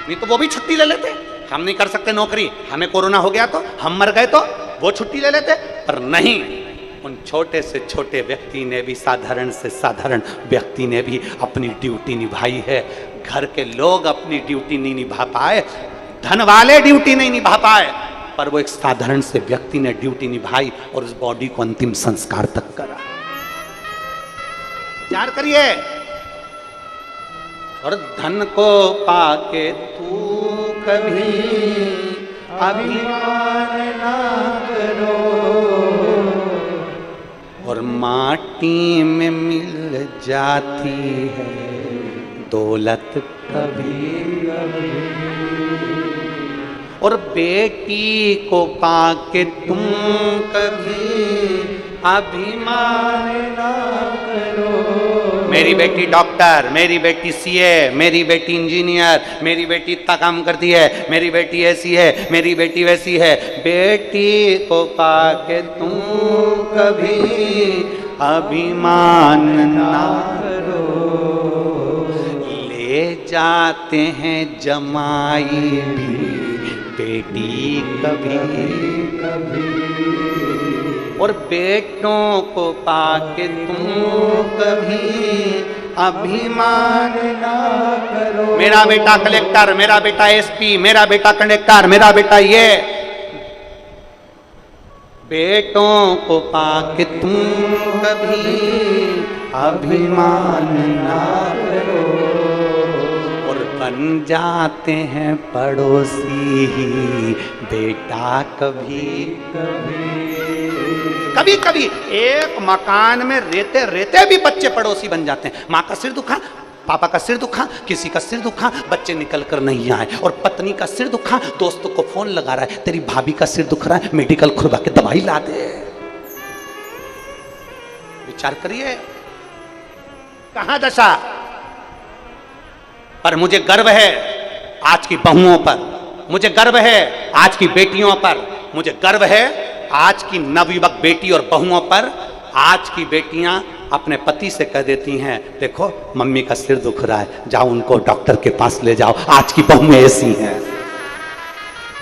नहीं तो वो भी छुट्टी ले लेते, हम नहीं कर सकते नौकरी, हमें कोरोना हो गया तो, हम मर गए तो वो छुट्टी ले लेते, पर नहीं, उन छोटे से छोटे व्यक्ति ने भी, साधारण से साधारण व्यक्ति ने भी अपनी ड्यूटी निभाई है। घर के लोग अपनी ड्यूटी नहीं निभा पाए, धन वाले ड्यूटी नहीं निभा पाए, पर वो एक साधारण से व्यक्ति ने ड्यूटी निभाई और उस बॉडी को अंतिम संस्कार तक करा। विचार करिए। और धन को पाके तू कभी अभिमान ना करो और माटी में मिल जाती है दौलत कभी कभी। और बेटी को पाके तुम कभी अभिमान ना करो। मेरी बेटी डॉक्टर, मेरी बेटी सीए, मेरी बेटी इंजीनियर, मेरी बेटी इतना काम करती है, मेरी बेटी ऐसी है, मेरी बेटी वैसी है। बेटी को पाके तुम कभी अभिमान ना करो। ले जाते हैं जमाई भी बेटी कभी कभी। और बेटों को पाके तुम कभी अभिमान ना करो। मेरा बेटा कलेक्टर, मेरा बेटा एसपी, मेरा बेटा कंडक्टर, मेरा बेटा ये। बेटों को पाके तुम कभी अभिमान ना करो और बन जाते हैं पड़ोसी ही बेटा कभी कभी। कभी कभी एक मकान में रहते रहते भी बच्चे पड़ोसी बन जाते हैं। माँ का सिर दुखा, पापा का सिर दुखा, किसी का सिर दुखा, बच्चे निकल कर नहीं आए। और पत्नी का सिर दुखा, दोस्तों को फोन लगा रहा है, तेरी भाभी का सिर दुख रहा है, मेडिकल खुलवा के दवाई ला दे। विचार करिए कहां दशा। पर मुझे गर्व है आज की बहुओं पर, मुझे गर्व है आज की बेटियों पर, मुझे गर्व है आज की नवयुवक बेटी और बहुओं पर आज की बेटियां अपने पति से कह देती हैं, देखो मम्मी का सिर दुख रहा है, जाओ उनको डॉक्टर के पास ले जाओ। आज की बहुएं ऐसी हैं।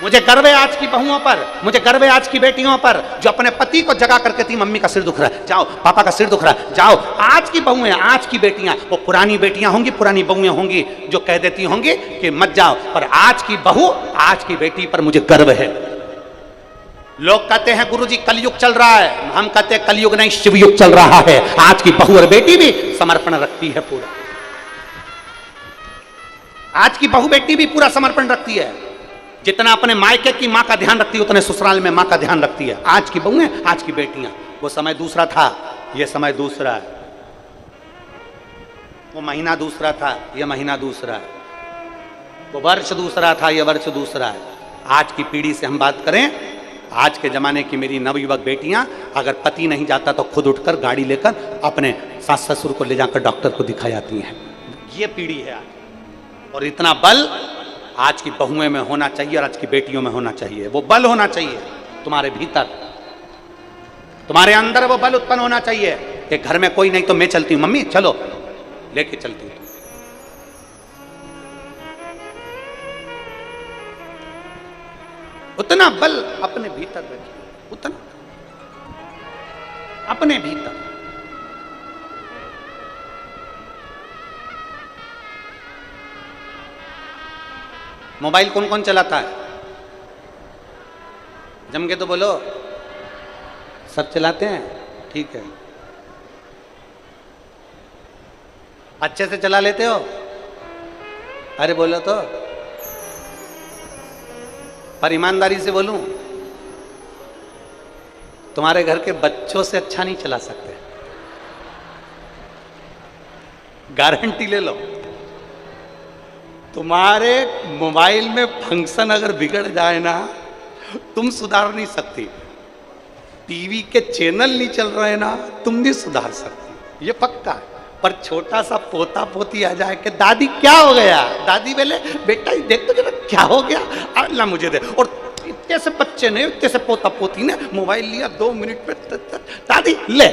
मुझे गर्व है आज की बहुओं पर, मुझे गर्व है आज की बेटियों पर जो अपने पति को जगा करके थी, मम्मी का सिर दुख रहा है, जाओ, पापा का सिर दुख रहा है, जाओ। आज की बहुएं, आज की बेटियां, वो पुरानी बेटियां होंगी, पुरानी बहुएं होंगी जो कह देती होंगी कि मत जाओ, पर आज की बहू, आज की बेटी पर मुझे गर्व है। लोग कहते हैं गुरुजी कलयुग चल रहा है, हम कहते हैं कलयुग नहीं, शिवयुग चल रहा है। आज की बहू और बेटी भी समर्पण रखती है पूरा। आज की बहू बेटी भी पूरा समर्पण रखती है। जितना अपने मायके की मां का ध्यान रखती है, उतने ससुराल में मां का ध्यान रखती है। आज की बहुएं, आज की बेटियां। वो समय दूसरा था, ये समय दूसरा है। वो महीना दूसरा था, ये महीना दूसरा है। वो वर्ष दूसरा था, ये वर्ष दूसरा है। आज की पीढ़ी से हम बात करें, आज के जमाने की मेरी नवयुवक बेटियां, अगर पति नहीं जाता तो खुद उठकर गाड़ी लेकर अपने सास ससुर को ले जाकर डॉक्टर को दिखा जाती हैं। ये पीढ़ी है आज। और इतना बल आज की बहुएं में होना चाहिए और आज की बेटियों में होना चाहिए। वो बल होना चाहिए तुम्हारे भीतर, तुम्हारे अंदर वो बल उत्पन्न होना चाहिए कि घर में कोई नहीं तो मैं चलती हूं, मम्मी चलो, लेके चलती हूं। उतना बल अपने भीतर रखिए, उतना अपने भीतर। मोबाइल कौन कौन चलाता है? जम के तो बोलो। सब चलाते हैं? ठीक है। अच्छे से चला लेते हो? अरे बोलो तो, पर ईमानदारी से बोलूं, तुम्हारे घर के बच्चों से अच्छा नहीं चला सकते, गारंटी ले लो। तुम्हारे मोबाइल में फंक्शन अगर बिगड़ जाए ना, तुम सुधार नहीं सकती। टीवी के चैनल नहीं चल रहे ना, तुम नहीं सुधार सकती, ये पक्का है। पर छोटा सा पोता पोती आ जाए कि दादी क्या हो गया, दादी बोले बेटा देख तो जरा क्या हो गया, अल्लाह मुझे दे। और इतने से बच्चे ने, इतने से पोता पोती ने मोबाइल लिया, 2 मिनट में दादी ले।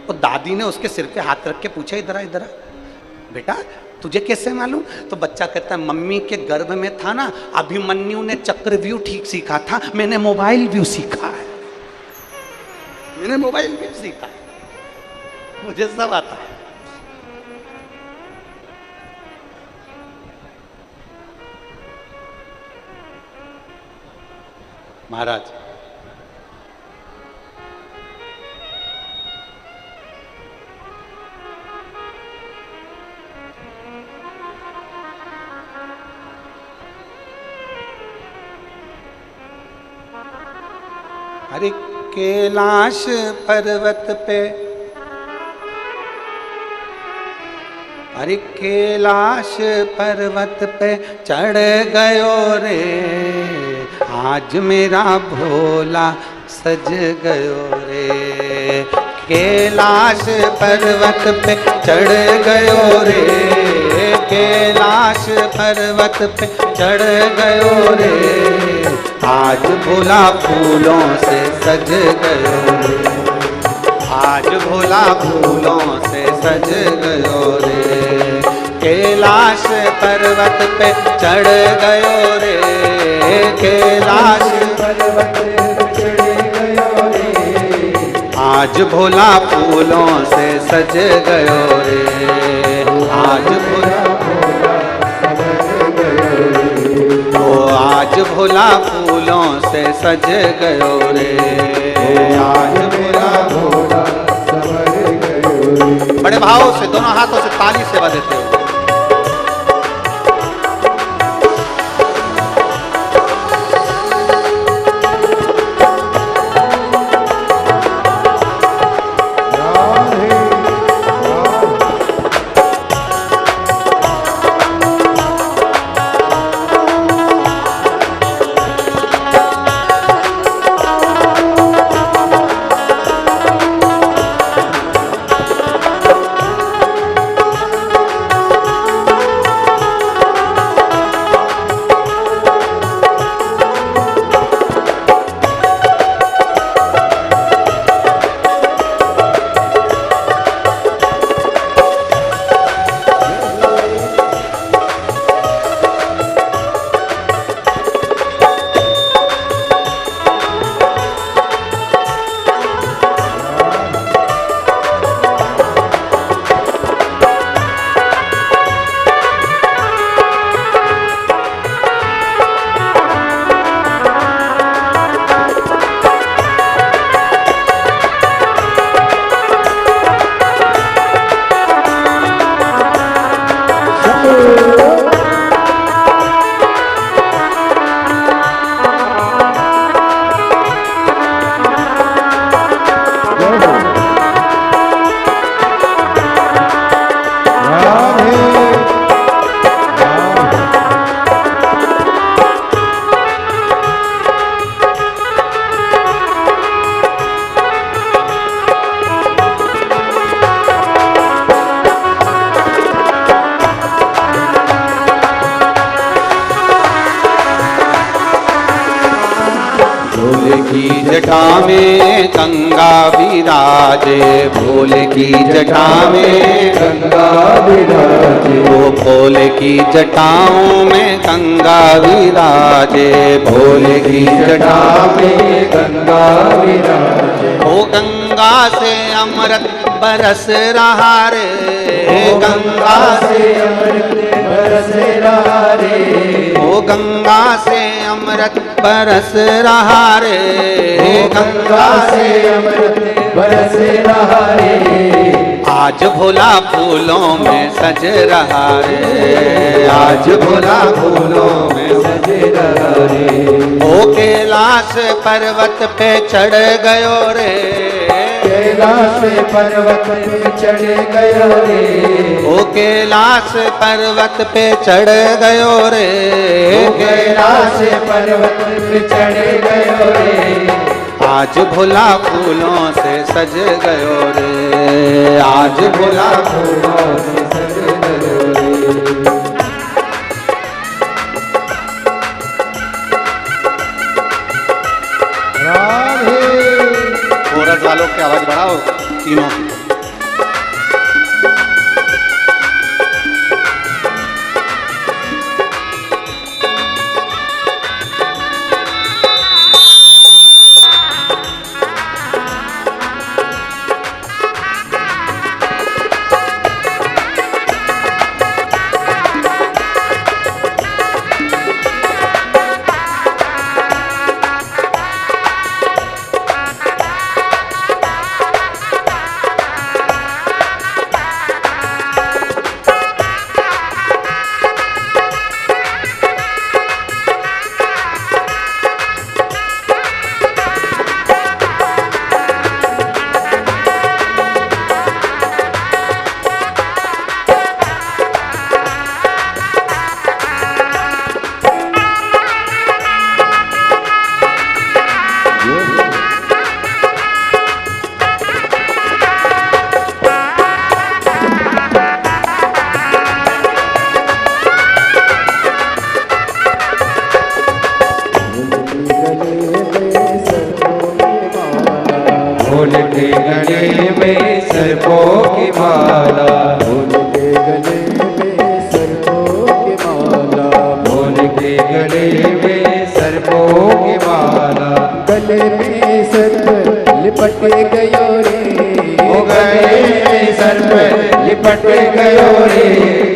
और दादी ने उसके सिर पे हाथ रख के पूछा, इधर इधर बेटा तुझे कैसे मालूम? तो बच्चा कहता है मम्मी के गर्भ में था ना, अभिमन्यु ने चक्रव्यूह ठीक सीखा था, मैंने मोबाइल व्यू सीखा है, मैंने मोबाइल व्यू सीखा है, मुझे सब आता है। महाराज अरे कैलाश पर्वत पे, अरे कैलाश पर्वत पे चढ़ गयो रे, आज मेरा भोला सज गयो रे। कैलाश पर्वत पे चढ़ गयो रे, कैलाश पर्वत पे चढ़ गयो रे, आज भोला फूलों से सज गयो रे, आज भोला फूलों से सज गयो रे। कैलाश पर्वत पे चढ़ गयो रे, कैलाश पर्वत पे चढ़ गयो रे, आज भोला फूलों से सज गयो रे, आज भोला आज भोला फूलों से सज गयो रे, आज भोला भोला सज गयो रे। बड़े भाव से दोनों हाथों से ताली सेवा देते हो। भोले की जटा में गंगा विराजे, भोले की जटा में गंगा विराजे, वो भोले की जटाओं में गंगा विराजे, भोले की जटा में गंगा विराजे। ओ गंगा से अमृत बरस रहा रे, गंगा से अमृत बरस रहा रे, ओ गंगा से अमृत बरस रहा रे, गंगा से अमृत बरस रहा रे। आज भोला फूलों में सज रहा रे, आज भोला फूलों में सज रहा रे। ओ कैलाश पर्वत पे चढ़ गयो रे, कैलाश पर्वत पे चढ़ गयो रे, ओ कैलाश पर्वत पे चढ़ गयो रे, कैलाश पर्वत पे चढ़ गयो रे। आज भोला फूलों से सज गयो रे, आज भोला फूलों से सज गयो रे। राधे। कोरस वालों की आवाज बढ़ाओ तीनों की। भोले के गले में सर्पों की माला, भोले के गले में सर्पों की माला, भोले के गले में सर्पों की माला। गले में सर्प लिपट गयो रे, ओ गले में सर्प लिपट गयो रे,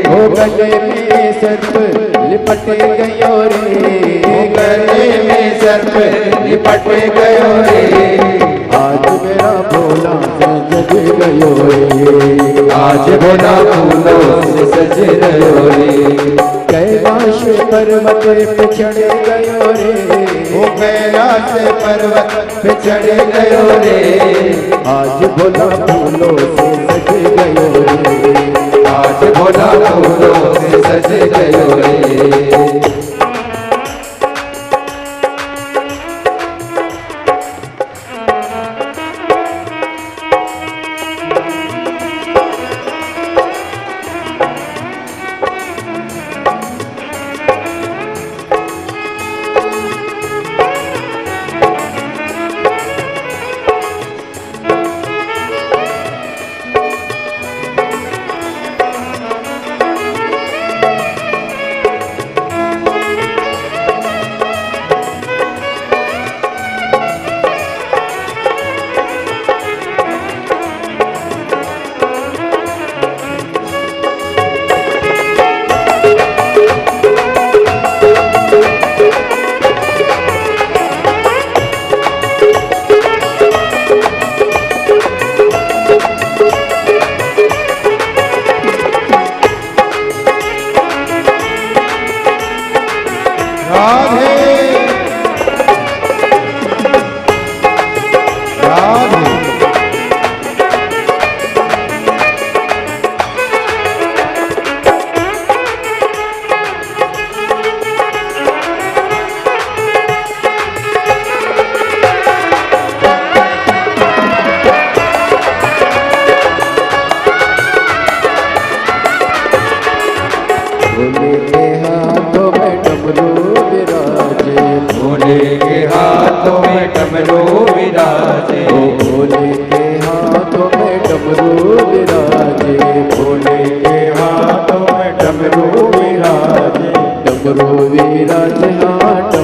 ओ गले में सर्प लिपट गयो रे, ओ गले में सर्प लिपट गयो रे। आज मेरा भोला सज गयो रे, आज भोला फूलों से सज गयो रे। कैलाश पर्वत पे चढ़ गयो रे, ओ कैलाश पर्वत पे चढ़ गयो रे। आज भोला फूलों से सज गयो रे, आज भोला फूलों से सज गयो रे। भोले के हाथों में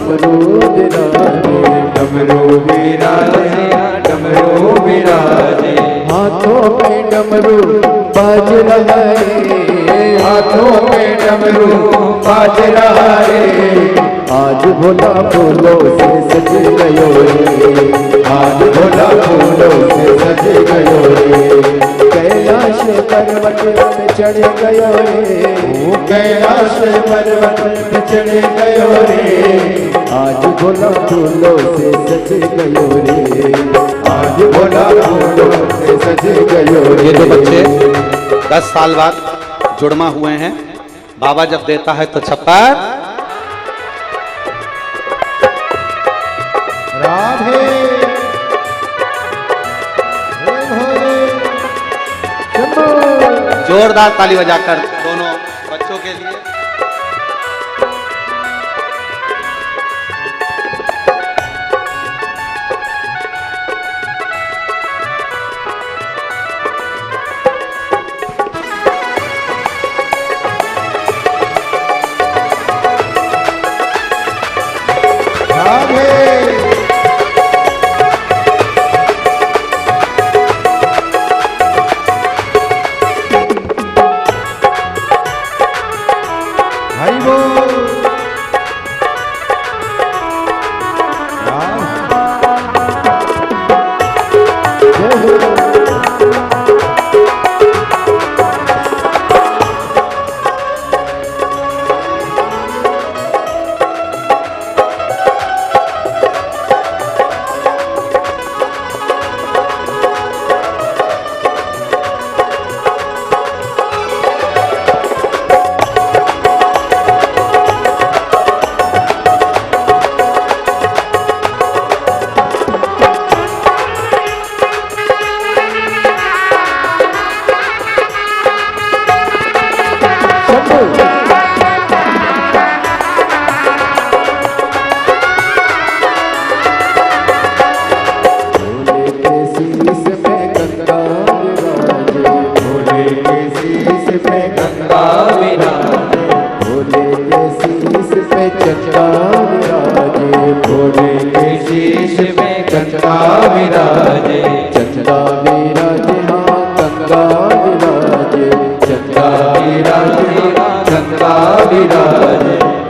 डमरू विराजे, डमरू विराजे, डमरू विराजे। हाथों में डमरू बाज रहा है, हाथों में डमरू बाज रहा है। आज भोला फूलों से सज गयो रे, आज भोला फूलों से सज गयो रे। कैलाश पर्वत पे चढ़ गयो रे, कैलाश पर्वत पे चढ़ गयो रे। आज भोला फूलों से सज गयो रे, आज भोला फूलों से सज गयो रे। ये जो बच्चे 10 साल बाद जुड़मा हुए हैं, बाबा जब देता है तो छप्पर राधे जोरदार ताली बजाकर दोनों बच्चों के लिए।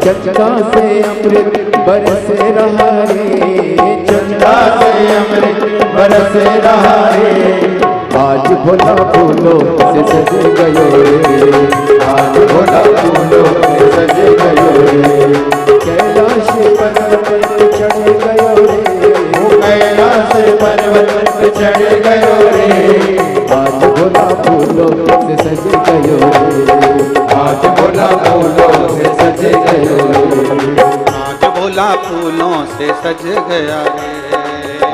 चंदा से अमृत बरस रहा रे, चंदा से अमृत बरस रहा रे। आज भोला फूलों से सज गयो रे, आज भोला फूलों से सज गयो रे। कैलाश पर्वत पे चढ़ गयो रे, कैलाश पर्वत पे चढ़ गयो रे। आज भोला फूलों से सज गयो रे, आज भोला फूलों से सज गयो रे। आज भोला फूलों से सज गया रे,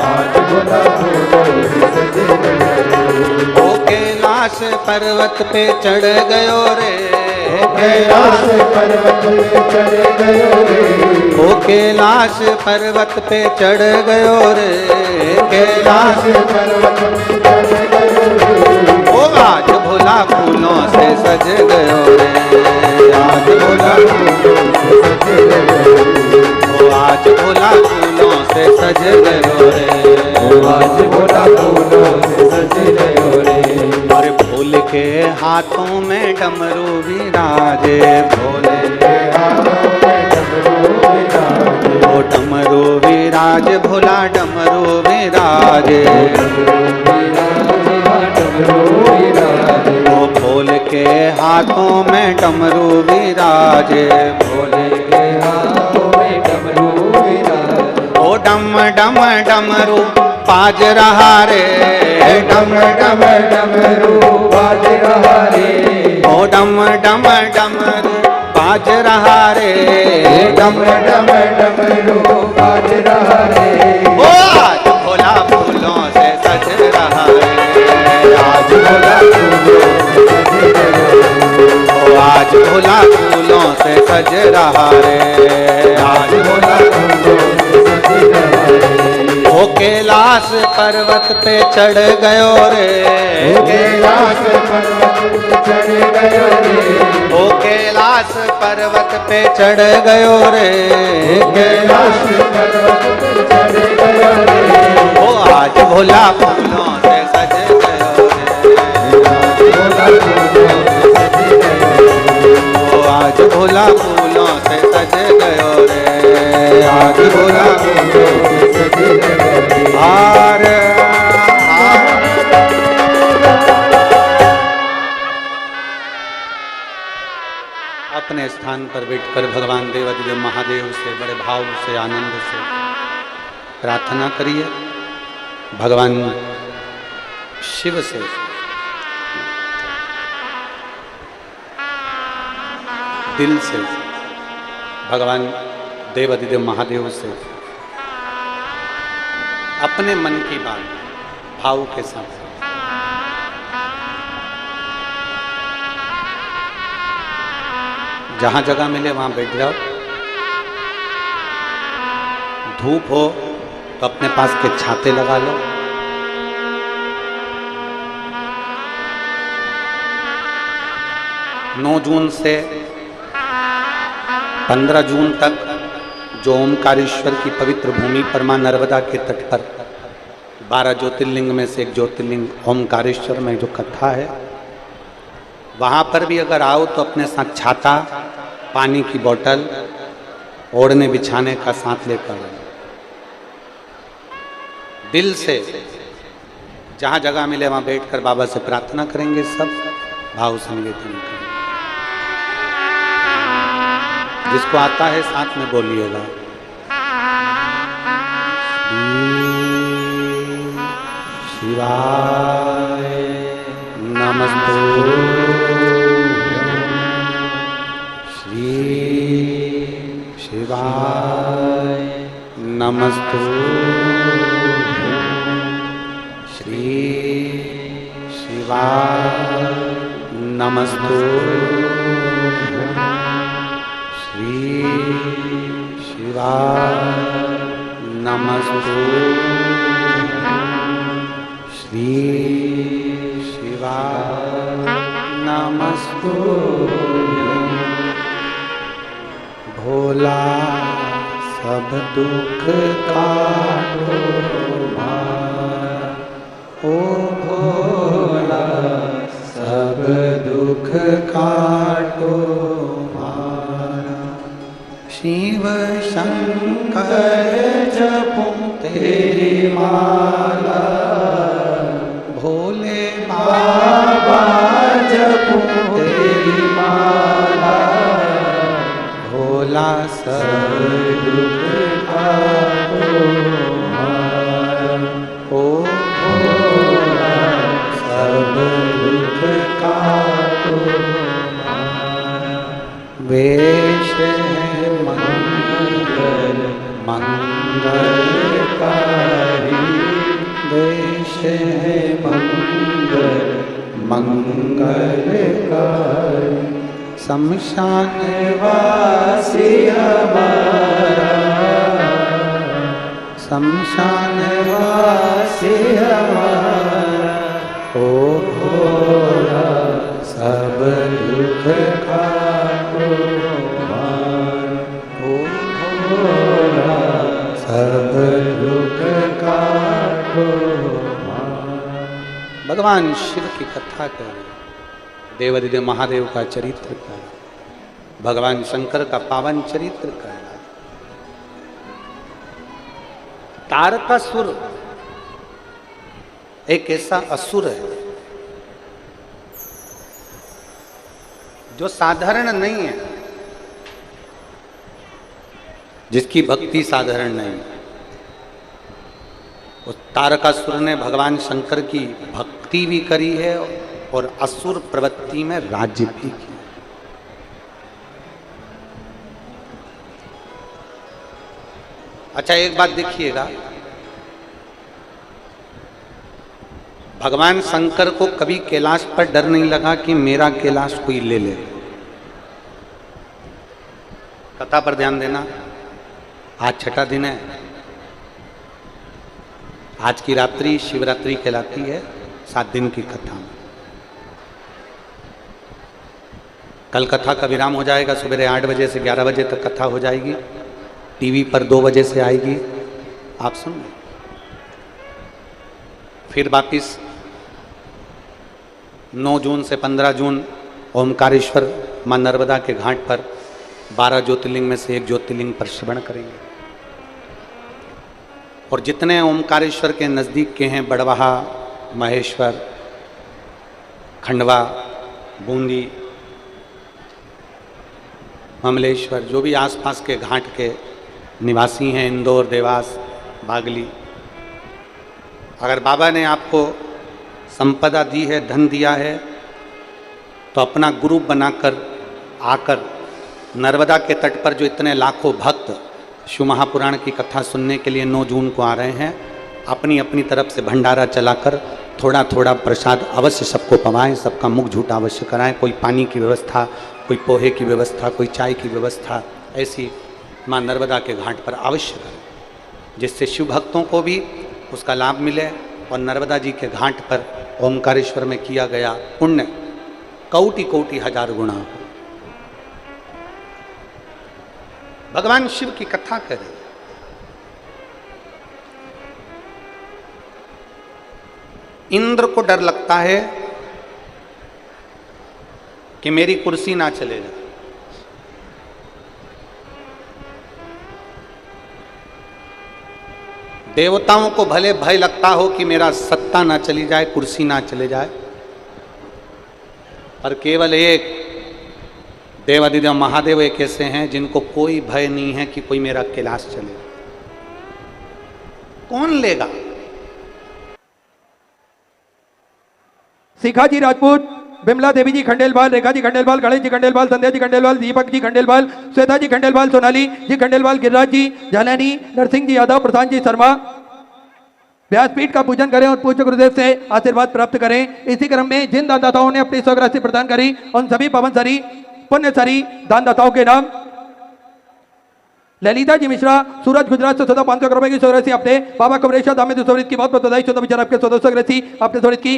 आज भोला फूलों से सज गया रे। ओ कैलाश पर्वत पे चढ़ गयो रे, कैलाश पर्वत पे चढ़ गयो रे। ओ कैलाश पर्वत पे चढ़ गयो रे, कैलाश पर्वत पे चढ़ गयो रे। ओ आज भोला फूलों से सज गयो रे, आज भोला फूलों से सज गयो रे। ओ आज भोला फूलों से सज गयो रे, ओ आज भोला फूलों से सज गयो रे। अरे भोले के हाथों में डमरू विराजे, भोले के हाथों में डमरू विराजे, ओ डमरू विराज भोला डमरू विराजे। ओ भोले के हाथों में डमरू विराजे, भोले के हाथों में डमरू विराजे। ओ डम डम डमरू बाज रहा रे, डम डम डमरू बाज रहा रे। ओ डम डम डमरू बाज रहा रे, डम डम डमरू बाज रहा रे। ओ आज भोला फूलों से सज रहा रे, आज भोला फूलों से सज रहा रे। ओ आज भोला फूलों से सज रहा रे, आज भोला फूलों से सज रहा रे। ओ कैलाश पर्वत पे चढ़ गयो रे, कैलाश पर्वत पे चढ़ गयो रे। ओ कैलाश पर्वत पे चढ़ गयो रे, कैलाश पर्वत पे चढ़ गयो रे, वो आज भोला फूलों से सज गयो रे, वो आज भोला फूलों से सज गयो रे, आज भोला फूलों से सज गयो रे। हार अपने स्थान पर बैठकर भगवान देवाधिदेव महादेव से बड़े भाव से आनंद से प्रार्थना करिए। भगवान शिव से दिल से, भगवान देवाधिदेव महादेव से अपने मन की बात भाव के साथ जहां जगह मिले वहां बैठ जाओ। धूप हो तो अपने पास के छाते लगा लो। नौ जून से 15 जून तक जो ओमकारेश्वर की पवित्र भूमि पर मां नर्मदा के तट पर 12 ज्योतिर्लिंग में से एक ज्योतिर्लिंग ओमकारेश्वर में जो कथा है, वहाँ पर भी अगर आओ तो अपने साथ छाता, पानी की बोतल, ओढ़ने बिछाने का साथ लेकर दिल से जहाँ जगह मिले वहाँ बैठकर बाबा से प्रार्थना करेंगे। सब भाव संवेदन करेंगे। जिसको आता है साथ में बोलिएगा। शिवाय नमस्तुभ्यं, श्री शिवाय नमस्तुभ्यं, श्री शिवाय नमस्तुभ्यं, श्री शिवाय नमस्तुभ्यं, श्री शिवाय नमस्तुभ्यं। भोला सब दुख काटो मारा, ओ भोला सब दुख काटो मारा। शिव शंकर जपूं तेरी माला, भोले बाबा जपूं तेरी माला। भोला सब दुख काटो मारा, ओ भोला सब दुख काटो मारा। वेश है मंगल मंगलकारी, वेश है मंगल मंगलकारी। शमशान वासी हमारा, शमशान वासी हमारा। ओ भोला सब दुख काटो मारा, ओ भोला सब दुख काटो मारा। भगवान शिव की कथा करें, देवाधिदेव महादेव का चरित्र का, भगवान शंकर का पावन चरित्र का। तारकासुर एक ऐसा असुर है जो साधारण नहीं है, जिसकी भक्ति साधारण नहीं। उस तारकासुर ने भगवान शंकर की भक्ति भी करी है और असुर प्रवृत्ति में राज्य भी किया। अच्छा, एक बात देखिएगा, भगवान शंकर को कभी कैलाश पर डर नहीं लगा कि मेरा कैलाश कोई ले ले। कथा पर ध्यान देना। आज छठा दिन है, आज की रात्रि शिवरात्रि कहलाती है, 7 दिन की कथा। कल कथा का विराम हो जाएगा, सवेरे 8 बजे से 11 बजे तक कथा हो जाएगी, टीवी पर 2 बजे से आएगी, आप सुन। फिर वापिस 9 जून से 15 जून ओमकारेश्वर माँ नर्मदा के घाट पर 12 ज्योतिर्लिंग में से एक ज्योतिर्लिंग पर श्रवण करेंगे। और जितने ओमकारेश्वर के नज़दीक के हैं, बड़वाहा, महेश्वर, खंडवा, बूंदी, ममलेश्वर, जो भी आसपास के घाट के निवासी हैं, इंदौर, देवास, बागली, अगर बाबा ने आपको संपदा दी है, धन दिया है, तो अपना ग्रुप बनाकर आकर नर्मदा के तट पर जो इतने लाखों भक्त शिव महापुराण की कथा सुनने के लिए 9 जून को आ रहे हैं, अपनी अपनी तरफ से भंडारा चलाकर थोड़ा थोड़ा प्रसाद अवश्य सबको पवाएं, सबका मुख झूठा अवश्य कराएं। कोई पानी की व्यवस्था, कोई पोहे की व्यवस्था, कोई चाय की व्यवस्था, ऐसी माँ नर्मदा के घाट पर अवश्य करें, जिससे शिव भक्तों को भी उसका लाभ मिले और नर्मदा जी के घाट पर ओमकारेश्वर में किया गया पुण्य कोटि कोटि हजार गुना हो। भगवान शिव की कथा करें। इंद्र को डर लगता है कि मेरी कुर्सी ना चले जाए। देवताओं को भले भय लगता हो कि मेरा सत्ता ना चली जाए, कुर्सी ना चले जाए, पर केवल एक देवादिदेव महादेव एक ऐसे हैं जिनको कोई भय नहीं है कि कोई मेरा कैलाश चले। कौन लेगा? शिखा जी राजपूत, बिमला देवी जी खंडेलवाल, रेखा जी खंडेलवाल, गणेश जी खंडेलवाल, संध्या जी खंडेलवाल, दीपक जी खंडेलवाल, श्वेता जी खंडेलवाल, सोनाली जी खंडेलवाल, गिरिराज जी झालानी, नरसिंह जी यादव, प्रशांत जी शर्मा व्यासपीठ का पूजन करें और पूज्य गुरुदेव से आशीर्वाद प्राप्त करें। इसी क्रम में जिन दानदाताओं ने अपनी स्वराशि प्रदान करी उन सभी पवनसरी पुण्यसरी दानदाताओं के नाम: ललिता जी मिश्रा, सूरज गुजरात से 500 रुपए की स्वराशि अपने बाबा कमरेश्वर धाम में 200 की बहुत बधाई, 14 विचार आपके 100 आपने स्वरित की।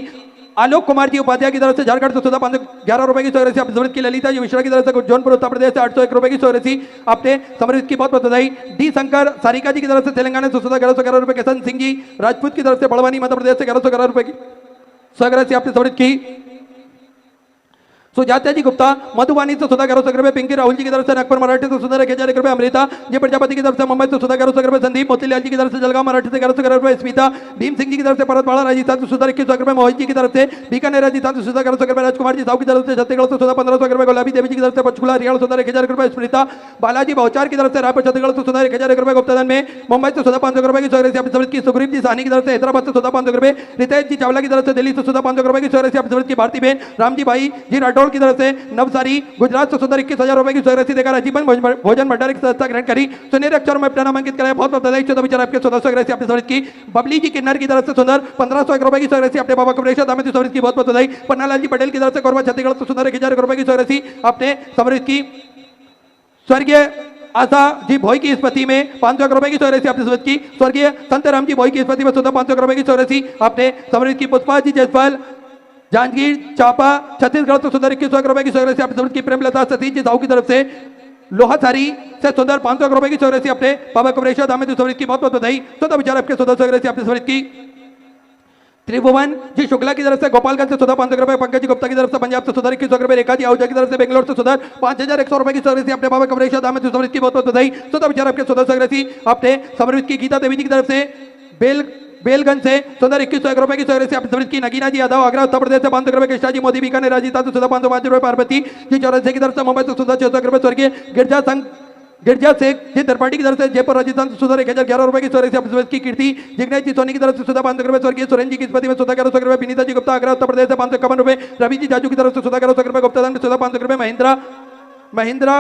आलोक कुमार जी उपाध्याय की तरफ से झारखंड से 511 रुपए की स्वराशि आपने समृद्ध की। ललिता जी मिश्रा की तरफ से जौनपुर उत्तर प्रदेश से 801 रुपए की स्वराशि आपने समृद्ध की बहुत बधाई। डी शंकर सारिका जी की तरफ से तेलंगाना से 1111 रुपए। किशन सिंह जी राजपूत की तरफ से बड़वानी मध्य प्रदेश से 1111 रुपए की स्वराशि आपने समृद्ध की। सुजाता जी गुप्ता मधुबानी से 1111 रुपए। पिंकी राहुल जी की तरफ से नागपुर मराठी से 11,000 रुपए। अमृता जी प्रजापति की तरफ से मुंबई से 1111 रुपए। संदीप मोतीलाल जी की तरफ से जलगांव मराठी से 1111 रुपए। स्मिता भीम सिंह जी की तरफ से परतवाड़ा राजस्थान से 21 रुपए। मोहित जी की तरफ से बीकानेर राजस्थान से 1111 रुपए। राजकुमार जी साहू की तरफ से छत्तीसगढ़ से 1500 रुपए। गुलाबी देवी जी की तरफ से पंचकुला हरियाणा 11,000 रुपए। स्मृता बालाजी भौचार की तरफ से रायपुर छत्तीसगढ़ से 11,000 रुपए। गुप्ताधन में मुंबई से 500 रुपए की स्वराशि आपने समृद्ध की। सुग्रीव जी साहनी की तरफ से हैदराबाद से 500 रुपए। रितेश जी चावला की तरफ से दिल्ली से 500 रुपए की स्वराशि आपने समृद्ध की। भारती बहन रामजी भाई जी राठौड़ की तरफ से सारी गुजरात से 21,000 रुपए की स्वराशि देकर आजीवन भोजन भंडार की संस्था ग्रहण करी। सुनहरे अक्षर में अपना नामांकित कराया। बहुत बहुत बधाई। 14 विचार आपके 1400 आपने समृद्ध की। बबली जी किन्नर की तरफ से सुंदर 1501 रुपए की स्वराशि आपने बाबा कमरेश्वर धाम में समृद्ध की। बहुत बहुत बधाई। पन्नालाल जी पटेल की तरफ से कोरबा छत्तीसगढ़ से सुंदर 1000 रुपए की स्वराशि आपने समृद्ध की। स्वर्गीय आशा जी भोई की स्मृति में 500 रुपए की स्वराशि आपने समृद्ध की। स्वर्गीय संतराम जी भोई की स्मृति में 500 रुपए की स्वराशि आपने समृद्ध की। पुष्पा जी जयसवाल जांजगीर चापा छत्तीसगढ़ से 21 रुपए की स्वराशि आपने समृद्ध की। प्रेमलता सतीश जी साहू की तरफ से लोहासारी से 500 रुपए की स्वराशि अपने बाबा कमरेश्वर धाम में समृद्ध की। बहुत बहुत बधाई। 14 विचार आपके 1400 आपने समृद्ध की। त्रिभुवन जी शुक्ला की तरफ से गोपालगंज से 500 रुपए। पंकज जी गुप्ता की तरफ से पंजाब से 21 रुपए। रेखा जी आहूजा की तरफ से बेंगलोर से 5,100 रुपए की स्वराशि अपने बाबा कमरेश्वर धाम में समृद्ध की। बहुत बहुत बधाई। 14 विचार आपके 1400 आपने समृद्ध की। गीता देवी जी की तरफ से बेलगंज से 21 रुपए की स्वराशि आपने समृद्ध की। नगीना जी यादव आगरा उत्तर प्रदेश से 500 रुपए। कृष्णा जी मोदी बीकानेर राजस्थान से 505 रुपए। पार्वती जी चौरासी की तरफ से मुंबई से 600 रुपए। स्वर्गीय गिरजा शेख जी त्रिपाठी की तरफ से जयपुर राजस्थान से 1011 रुपए की स्वराशि आपने समृद्ध की। कीर्ति जिग्नेश जी सोनी की तरफ से 500 रुपए। स्वर्गीय सुरेंद्र जी की स्मृति में 1100 रुपए। विनीता जी गुप्ता आगरा उत्तर प्रदेश से 551 रुपए। रवि जी जाजू की तरफ से 1100 रुपए। गुप्ताधन में 500 रुपए। महिंद्रा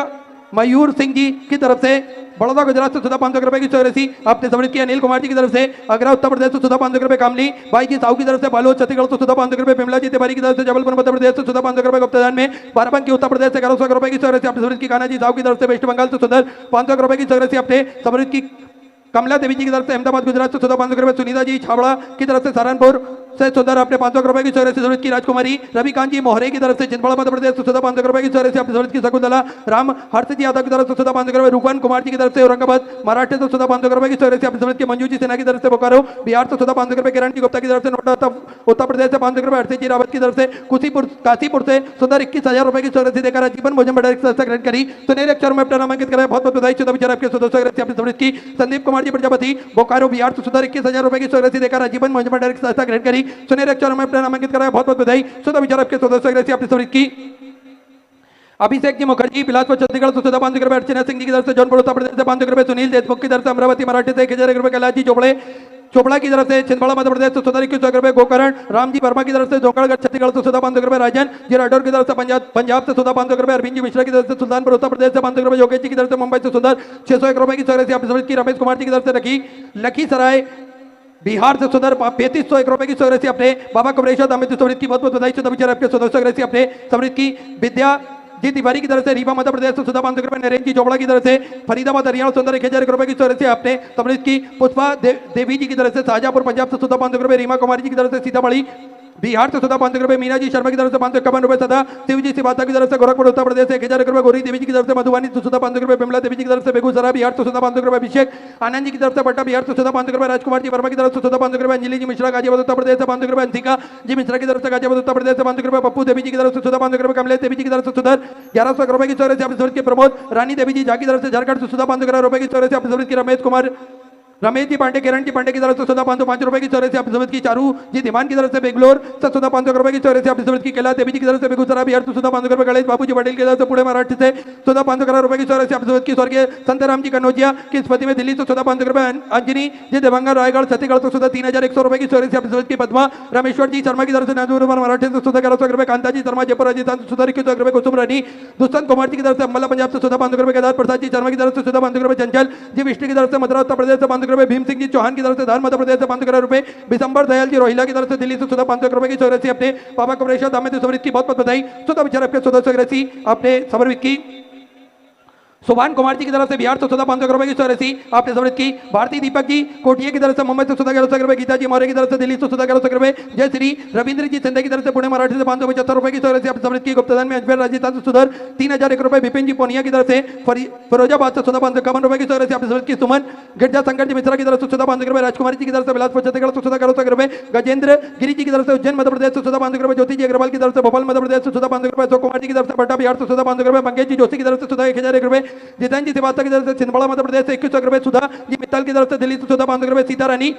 मयूर सिंह जी की तरफ से बड़ौदा गुजरात से 500 रुपए की स्वराशि आपने समृद्ध की। अनिल कुमार जी की तरफ से आगरा उत्तर प्रदेश से 500 रुपए। कामली भाई जी साहू की तरफ से बालोद छत्तीसगढ़ से 500 रुपए। बिमला जी तिवारी की तरफ से जबलपुर मध्य प्रदेश से 500 रुपए। गुप्ताधन में बाराबंकी उत्तर प्रदेश से 1100 रुपए की स्वराशि आपने समृद्ध की। कान्हा जी साहू की तरफ से वेस्ट बंगाल से 500 रुपए की स्वराशि आपने समृद्ध की। कमला देवी जी की तरफ से अहमदाबाद गुजरात से 500 रुपए। सुनीता जी छावड़ा की तरफ से सहारनपुर से सुंदर अपने 500 रुपए की चौरे से जरूरत की राजकुमारी रविकांत जी मोहरे की तरफ से छिंदवाड़ा मध्य प्रदेश सुधा 500 रुपए की चौरे से अपनी जरूरत की शकुंतला राम हर्ष जी यादव की तरफ से सुधा 500 रुपए रूपन कुमार जी की तरफ से औरंगाबाद महाराष्ट्र से सुधा 500 रुपए की चौरे से अपनी जरूरत की मंजू जी सिन्हा की तरफ से बोकारो बिहार से सुधा 500 रुपए किरण जी गुप्ता की तरफ से नोटा उत्तर प्रदेश से 500 रुपए हर्षित जी रावत की तरफ से काशीपुर से सुंदर 21,000 रुपए की चौरे से देकर जीवन भोजन भंडार की संस्था ग्रहण करी सुनहरे अक्षर में अपना नामांकित कराया बहुत बहुत बधाई चौदह विचार आपके सदस्यों से अपनी जरूरत की संदीप कुमार जी प्रजापति बोकारो बिहार से सुंदर 21,000 रुपए की चौरे से देकर जीवन भोजन भंडार की संस्था ग्रहण करी सुनहरे अक्षर में अपना नामांकित कराया बहुत बहुत बधाई चौदह विचार आपके सदस्यों से अपनी जरूरत की अभिषेक जी मुखर्जी बिलासपुर छत्तीसगढ़ से सुधा 500 रुपए अर्चना सिंह जी की तरफ से जौनपुर उत्तर प्रदेश से 500 रुपए सुनील देशमुख की तरफ से अमरावती मराठी से 1,000 रुपए कैलाश जी चोपड़ा की तरफ से छिंदवाड़ा मध्य प्रदेश से सुधा 21 रुपए गोकर्ण राम जी वर्मा की तरफ से जोकड़गढ़ छत्तीसगढ़ से सुधा 500 रुपए राजन जी राठौर की तरफ से पंजाब से सुधा 500 रुपए अरविंद जी मिश्रा की तरफ से सुल्तानपुर उत्तर प्रदेश से 500 रुपए योगेश जी की तरफ से मुंबई से सुंदर 601 रुपए की चौरे से अपनी की रमेश कुमार जी की तरफ से लखीसराय बिहार से सुंदर 3501 रुपए की चौरे से अपने बाबा कमरेश्वर अमित समृद्ध की बहुत बहुत बधाई चौदह विचार आपके सदस्यों से अपने समृद्ध की विद्या जी तिवारी की तरफ से रीवा मध्य प्रदेश से सुधा 500 रुपए नरेंद्र जी चोपड़ा की तरफ से फरीदाबाद हरियाणा सुंदर 1,000 रुपए की चौरे से अपने समृद्ध की पुष्पा देवी जी की तरफ से शाहजहांपुर पंजाब से सुधा 500 रुपए रीमा कुमारी जी की तरफ से सीतामढ़ी बिहार से सुधा 500 रुपए मीना जी शर्मा की तरफ से 551 रुपए सदा शिव जी सिवाता की तरफ से गोरखपुर उत्तर प्रदेश से 1,000 रुपए गौरी देवी जी की तरफ से मधुबानी से सुधा 500 रुपए बिमला देवी जी की तरफ से बेगूसराय बिहार से सुधा 500 रुपए अभिषेक आनंद जी की तरफ से पट्टा बिहार से सुधा 500 रुपए राजकुमार जी वर्मा की तरफ से सुधा 500 रुपए अंजलि जी मिश्रा गाजियाबाद उत्तर प्रदेश से 500 रुपए अंशिका जी मिश्रा की तरफ से गाजियाबाद उत्तर प्रदेश से 500 रुपए पप्पू देवी जी की तरफ से सुधा 500 रुपए कमलेश देवी जी की तरफ से सुधा 1100 रुपए की चौरे से अपनी जरूरत के प्रमोद रानी देवी जी झा की तरफ से झारखंड से सुधा 500 रुपए की चौरे से अपनी जरूरत की रमेश जी पांडे किरण जी पांडे की तरफ से सुधा 505 रुपए की चौरे से अपनी जरूरत की चारू जी धीमान की तरफ से बेंगलोर से सुधा 500 रुपए की चौरे से अपनी जरूरत की कैलाश देवी जी की तरफ से बेगूसराय बिहार से सुधा 500 रुपए गणेश बाबू जी पटेल की तरफ से पुणे महाराष्ट्र से सुधा 500 रुपए की चौरे से अपनी जरूरत की स्वर्गीय संतराम जी कनौजिया की स्मृति में दिल्ली से सुधा 500 रुपए अंजनी जी देवंगा रायगढ़ छत्तीसगढ़ से सुधा 3,100 रुपए की चौरे से अपनी जरूरत की पद्मा रामेश्वर जी शर्मा की तरफ से नाजूर मराठी से सुधा 1100 रुपए कांता जी शर्मा जयपुर राजस्थान से सुधा 21 रुपए कुसुम रानी दुष्यंत कुमार जी की तरफ से अम्बाला पंजाब से सुधा 500 रुपए केदार प्रसाद जी शर्मा की तरफ से सुधा 500 रुपए चंचल जी विष्णु की तरफ से मद्रास उत्तर प्रदेश से 500 रुपए भीम सिंह जी चौहान की तरफ से धार मध्य प्रदेश से 500 रुपए बिशंबर दयाल जी रोहिला की तरफ से दिल्ली से सुधा 500 रुपए की चौरे से अपने बाबा कमरेश्वर दामे समृद्ध की बहुत बहुत बधाई सुधा विचार आपके सदस्य अपने समर्पित की सुभान कुमार जी की तरफ से बिहार से सुधा 500 रुपए की चौरासी आपने समृद्ध की भारतीय दीपक जी कोटिया की तरफ से मुंबई से सुधा 1100 रुपए गीता जी मौर्य की तरफ से दिल्ली से सुधा 1100 रुपए जय श्री रविंद्र जी सिंधे की तरफ से पुणे मराठी से 575 रुपए की चौरासी आपने समृद्ध की गुप्तदान में अजमेर राजस्थान से सुधर 3,001 रुपए विपिन जी पोनिया की तरफ से फिरोजाबाद से सुधा 551 रुपए की चौरासी आपने समृद्ध की सुमन गिरजा शंकर जी मिश्रा की तरफ से सुधा 500 रुपए राजकुमारी जी की तरफ से बिलासपुर छत्तीसगढ़ से सुधा 1100 रुपए गजेंद्र गिरी जी की तरफ से उज्जैन मध्य प्रदेश से सुधा 500 रुपए ज्योति जी अग्रवाल की तरफ से भोपाल मध्य प्रदेश से सुधा 500 रुपए अशोक कुमार जी की तरफ से पट्टा बिहार से सुधा 500 रुपए मंगेश जी जोशी की तरफ से सुधा 1,001 रुपए जितेंद्र जी की तरफ से छिंदवाड़ा मध्य प्रदेश से 21 रुपए सुधा जी मित्तल की तरफ से दिल्ली से सुधा 500 रुपए सीता रानी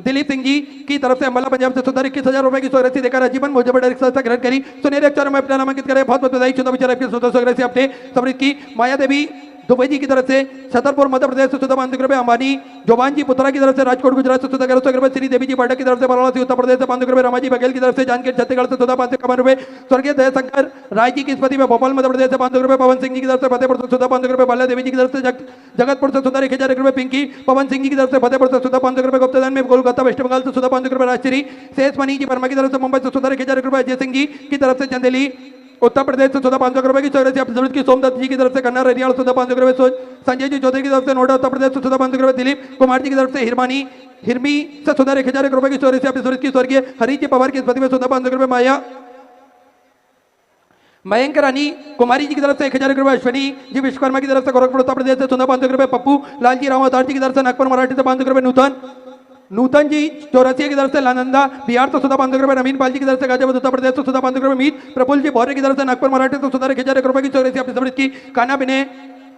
दिलीप सिंह जी की तरफ से अम्बाला पंजाब से सुधा 21,000 रुपए की चौरासी देकर आजीवन मुझे बड़ा रिक्शा ग्रहण करी सुनहरे अक्षर में अपना नामांकित करे बहुत बहुत बधाई चुनाव विचार आपके सदस्य से अपने समृद्ध की माया देवी दुबई जी की तरफ से छतरपुर मध्य प्रदेश से सुधा 500 रुपए अंबानी जोबान जी पुत्रा की तरफ से राजकोट गुजरात से सुधा 1100 रुपए श्री देवी जी पाठक की तरफ से बड़ौदा उत्तर प्रदेश से 500 रुपए रामाजी बघेल की तरफ से जानकीर छत्तीसगढ़ से सुधा 551 रुपए स्वर्गीय दयाशंकर राय जी की स्मृति में भोपाल मध्य प्रदेश से 500 रुपए पवन सिंह जी की तरफ से फतेहपुर से सुधा 500 रुपए बाला देवी जी की तरफ से जगतपुर से सुधा 1,000 रुपए पिंकी पवन सिंह जी की तरफ से फतेहपुर से सुधा 500 रुपए गुप्तदान में कोलकाता वेस्ट बंगाल से सुधा 500 रुपए राजश्री शेष मनी जी वर्मा की तरफ से मुंबई से सुधा 1,000 रुपए अजय सिंह जी की तरफ से चंदेली उत्तर प्रदेश से सुधा 500 रुपए की चौरासी अपनी जरूरत की सोमदत्त जी की तरफ से कन्नड़ हरियाणा सुधा 500 रुपए संजय जी चौधरी की तरफ से नोएडा उत्तर प्रदेश से सुधा 500 रुपए दिलीप कुमार जी की तरफ से हिरमी से सुधा 1,001 रुपए की चौरासी अपनी जरूरत की स्वर्गीय हरी जी पवार की स्मृति में सुधा 500 रुपए माया मयंक रानी कुमारी जी की तरफ से 1,000 रुपए अश्विनी जी विश्वकर्मा की तरफ से गोरखपुर उत्तर प्रदेश से सुधा 500 रुपए पप्पू लालजी रावत जी की तरफ से नागपुर मराठी से 500 रुपए नूतन जी चौरासी की तरफ से लानंदा बिहार से सुधा 500 रुपए नवीन पाल जी की तरफ से गाजियाबाद उत्तर प्रदेश से सुधा 500 रुपए मीत प्रफुल्ल जी भौर्य की तरफ से नागपुर मराठी से सुधा 1,001 रुपए की चौरासी अपनी समृद्ध की काना बिने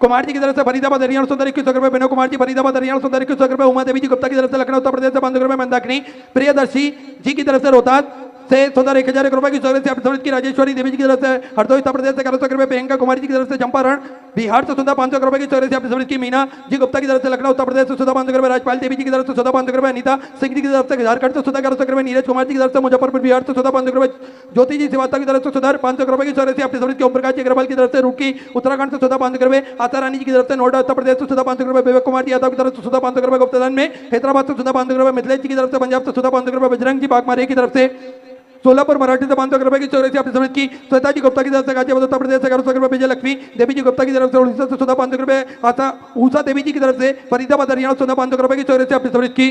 कुमार जी की तरफ से फरीदाबाद हरियाणा सुंदर 21 रुपए विनोद कुमार जी फरीदाबाद हरियाणा सुंदर 21 रुपए उमा देवी जी गुप्ता की तरफ से लखनऊ उत्तर प्रदेश से 500 रुपए मंदाकिनी प्रियदर्शी जी की तरफ से रोहतास से सुधा 1,001 रुपए की चौरासी अपनी समृद्ध की राजेश्वरी देवी जी की तरफ से हरदोई उत्तर प्रदेश से 1100 रुपए प्रियंका कुमारी जी की तरफ से चंपारण बिहार से सुधा 500 रुपए की चौरासी अपनी समृद्ध की मीना जी गुप्ता की तरफ से लखनऊ उत्तर प्रदेश से सुधा 500 रुपए राजपाल देवी जी की तरफ से सुधा 500 रुपए अनिता सिंह जी की तरफ से झारखंड से सुधा 1100 रुपए नीरज कुमार जी की तरफ से मुजफ्फरपुर बिहार से सुधा 500 रुपए ज्योति जी श्रीवास्तव की तरफ से सुधा 500 रुपए की चौरासी अपनी समृद्ध की ओम प्रकाश जी अग्रवाल की तरफ से रुड़की उत्तराखंड से सुधा 500 रुपए आशा रानी जी की तरफ से नोएडा उत्तर प्रदेश से सुधा 500 रुपए विवेक कुमार जी यादव की तरफ से सुधा 500 रुपए गुप्तदान में हैदराबाद से सुधा 500 रुपए मिथिलेश जी की तरफ से पंजाब से सुधा 500 रुपए बजरंग जी बागमारे की तरफ से सोलापुर मराठी से 500 रुपए की चौरासी अपनी समृद्ध की श्वेता जी गुप्ता की तरफ से गाजियाबाद उत्तर प्रदेश से 1100 रुपए विजय लक्ष्मी देवी जी गुप्ता की तरफ से उड़ीसा से सुधा 500 रुपए आशा उषा देवी जी की तरफ से फरीदाबाद हरियाणा सुधा 500 रुपए की चौरासी अपनी समृद्ध की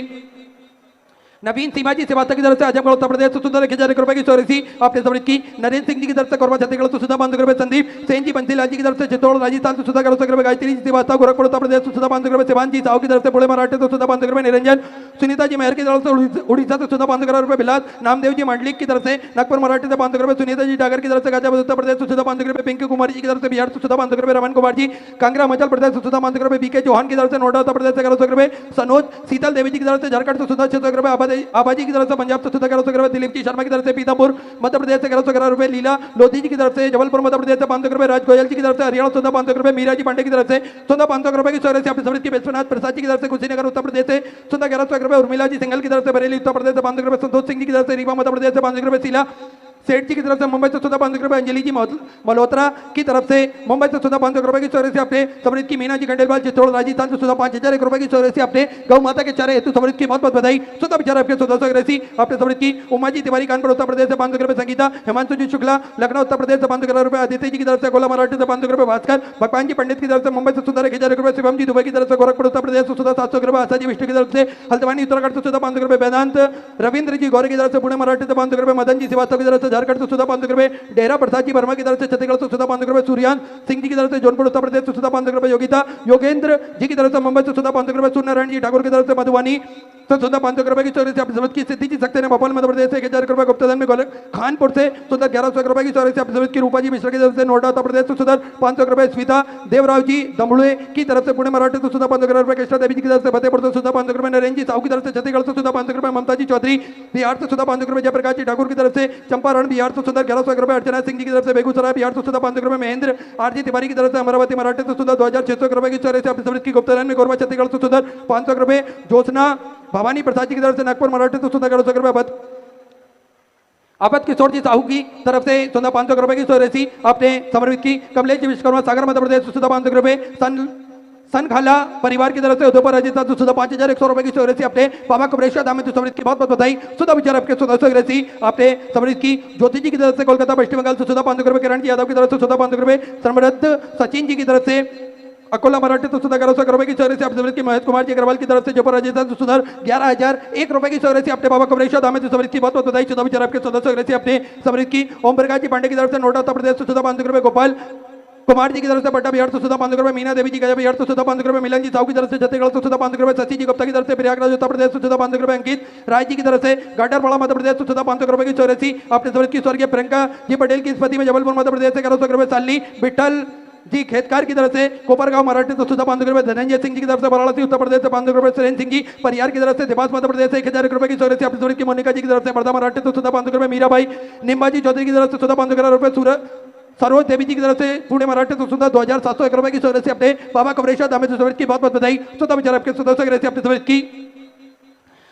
नवीन सीमाजी सेवाता की तरफ से आजमगढ़ उत्तर प्रदेश सुंदर 1000 रुपए की चौरसी आपने समृद्ध की। नरेंद्र सिंह जी की तरफ से कोरबा छत्तीसगढ़ तो सुधा 500 रुपए। संदीप सेन जी बंसीलाल जी की तरफ से चित्तौड़ राजस्थान तो सुधा 1100 रुपए। गायत्री जी श्रीवास्तव गोरखपुर उत्तर प्रदेश तो सुधा 500 रुपए। शिवान जी साहू की तरफ से पुणे मराठे तो सुधा 500 रुपए। निरंजन सुनीता जी मेहर की तरफ से उड़ीसा तो सुधा 500 रुपए। बिलास नामदेव जी मंडलिक की तरफ से नागपुर मराठे से 500 रुपए। सुनीता जी डागर की तरफ से गाजियाबाद उत्तर प्रदेश तो सुधा 500 रुपए। पिंकी कुमारी जी की तरफ से बिहार तो सुधा 500 रुपए। रमन कुमार जी कांगड़ा हिमाचल प्रदेश तो सुधा 500 रुपए। बीके चौहान की तरफ से नोएडा उत्तर प्रदेश से 1100 रुपए। सनोज शीतल देवी जी की तरफ से झारखंड तो सुधा 600 रुपए। आबाजी की तरफ से पंजाब तो सुधा 1100 रुपए। दिलीप जी शर्मा की तरफ से पीतापुर मध्य प्रदेश से 1111 रुपए। लीला लोधी जी की तरफ से जबलपुर मध्य प्रदेश से 500 रुपए। राज गोयल जी की तरफ से हरियाणा सुधा 500 रुपए। मीरा जी पांडे की तरफ से सुधा 500 रुपए की चौरसी आपने समृद्ध की। विश्वनाथ प्रसाद जी की तरफ से कुशीनगर उत्तर प्रदेश से सुधा 1100 रुपए। उर्मिला जी सिंगल की तरफ से बरेली उत्तर प्रदेश से 500 रुपए। संतोष सिंह जी की तरफ से रीवा मध्य प्रदेश से 500 रुपए। शीला सेठ जी की तरफ से मुंबई से सुधा 500 रुपए। अंजलि जी मल्होत्रा की तरफ से मुंबई से सुधा 500 रुपए की चौरसी आपने समृद्ध की। मीना जी खंडेलवाल चित्तौड़ राजस्थान से सुधा 5001 रुपए की चौरसी आपने। गौ माता के चारे हेतु समृद्ध की बहुत बहुत बधाई। सुधा विचार आपके 1481 आपने समृद्ध की। उमा जी तिवारी कानपुर उत्तर प्रदेश से 500 रुपए। संगीता हिमांशु जी शुक्ला लखनऊ उत्तर प्रदेश से 500 रुपए। आदित्य जी की तरफ से गोला मराठी से 500 रुपए। भास्कर भगवान जी पंडित की तरफ से मुंबई से सुधा 1000 रुपए। शिवम जी दुबई की तरफ से गोरखपुर उत्तर प्रदेश से सुधा 700 रुपए। आशा जी विष्णु की तरफ से हल्द्वानी उत्तराखंड से सुधा 500 रुपए। वेदांत रविंद्र जी गौरे की तरफ से पुणे मराठी से 500 रुपए। मदन जी श्रीवास्तव की तरफ से झारखंड से सुधा 500 रुपए। डेरा प्रसाद जी वर्मा की तरफ से छत्तीसगढ़ से सुधा 500 रुपए। सूर्यान सिंह जी की तरफ से जौनपुर उत्तर प्रदेश से सुधा 500 रुपए। योगिता योगेंद्र जी की तरफ से मुंबई से सुधा 500 रुपए। सूर्यनारायण जी ठाकुर की तरफ से मधुवानी तो सुधा 500 रुपए की चौरसी आपने समृद्ध की। सिद्धि जी सकते हैं भोपाल मध्य प्रदेश से 1000 रुपए। गुप्तधन में खानपुर से सुधा 1100 रुपए की चौरसी आपने समृद्ध की। रूपा जी मिश्रा की तरफ से नोएडा उत्तर प्रदेश से सुधा 500 रुपए। स्मिता देवराव जी दमड़ुए की तरफ से पुणे मराठी से सुधा 500 रुपए। कृष्णा देवी जी की तरफ से फतेहपुर से सुधा 500 रुपए। नरेंद्र जी साहू की तरफ से छत्तीसगढ़ से सुधा 500 रुपए। ममता जी चौधरी बिहार से सुधा 500 रुपए। जयप्रकाश जी ठाकुर की तरफ से चंपारण बिहार से सुधा 1100 रुपए। अर्चना सिंह जी की तरफ से बेगूसराय बिहार से सुधा 500 रुपए। महेंद्र आरजी तिवारी की तरफ से अमरावती मराठी से सुधा 2600 रुपए की चौरसी आपने समृद्ध की। गुप्तधन में कोरबा छत्तीसगढ़ से सुधा 500 रुपए। ज्योत्सना भवानी प्रसाद जी की तरफ से नागपुर मराठी से सुधा 1100 रुपए। आपत किशोर जी साहू की तरफ से सुधा 500 रुपए की चौरसी आपने समर्पित की। कमलेश जी विश्वकर्मा सागर मध्य प्रदेश से सुधा 500 रुपए। सन खाला परिवार की तरफ से उदयपुर राजस्थान से सुधा 5100 रुपए की चौरसी आपने। बाबा कमरेश्वर धाम में समृद्ध की बहुत बहुत बधाई। सुधा विचार आपके 1481 आपने समृद्ध की। ज्योति जी की तरफ से कोलकाता पश्चिम बंगाल से सुधा 500 रुपए। किरण जी यादव की तरफ से सुधा 500 रुपए। समृद्ध सचिन जी की तरफ से अकोला मराठी तो सुधा 1100 रुपए की चौरसी आपने समृद्ध की। महेश कुमार जी अग्रवाल की तरफ से जयपुर राजस्थान से सुधा 11001 रुपए की चौरसी आपने। बाबा कमरेश्वर धाम में समृद्ध की बहुत बहुत बधाई। सुधा विचार आपके 1481 आपने समृद्ध की। ओम प्रकाश जी पांडे की तरफ से नोएडा उत्तर प्रदेश से सुधा 500 रुपए। गोपाल कुमार जी की तरफ से पट्टा बिहार से सुधा 500 रुपए। मीना देवी जी गया बिहार से सुधा 500 रुपए। मिलन जी साहू की तरफ से छत्तीसगढ़ से सुधा 500 रुपए। शशि जी गुप्ता की तरफ से प्रयागराज उत्तर प्रदेश से सुधा 500 रुपए। अंकित राय जी की तरफ से गाडरवाड़ा मध्य प्रदेश से सुधा 500 रुपए की चौरसी आपने समृद्ध की। स्वर्गीय प्रियंका जी पटेल की स्मृति में जबलपुर मध्य प्रदेश से 1100 रुपए। सालनी विठल जी खेतकार की तरफ से कोपरगांव मराठी तो सुधा 500 रुपए। धनंजय सिंह जी की तरफ से वाराणसी उत्तर प्रदेश से 500 रुपए। सुरेंद्र सिंह जी परियार की तरफ से देवास मध्य प्रदेश से 1000 रुपए की चौरसी आपने समृद्ध की। मोनिका जी की तरफ से वर्धा मराठी तो सुधा 500 रुपए। मीराबाई निम्बाजी चौधरी की तरफ से सुधा 500 रुपए। सरोज देवी जी की तरफ से पुणे मराठी तो सुधा 2701 रुपए की चौरसी आपने। बाबा कमरेश्वर धाम में समृद्ध की बहुत बहुत बधाई। सुधा विचार आपके 1481 आपने समृद्ध की।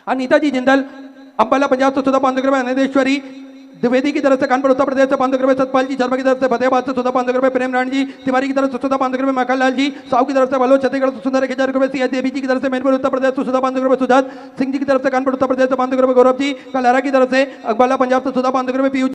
अनीता जी जिंदल अंबाला पंजाब से सुधा 500 रुपए। अनिदेश्वरी द्विवेदी की तरफ से कानपुर उत्तर प्रदेश से 500 रुपए। सतपाल जी शर्मा की तरफ से फतेहाबाद से सुधा 500 रुपए। प्रेम नारायण जी तिवारी की तरफ से सुधा 500 रुपए। मक्खन लाल जी साहू की तरफ से बलोच छत्तीसगढ़ से सुधा 1000 रुपए। सिया देवी जी की तरफ से मैनपुर उत्तर प्रदेश से सुधा 500 रुपए। सुजात सिंह जी की तरफ से कानपुर उत्तर प्रदेश से 500 रुपए। गौरव जी कलारा की तरफ से अकबाला पंजाब से सुधा 500 रुपए। पीयूष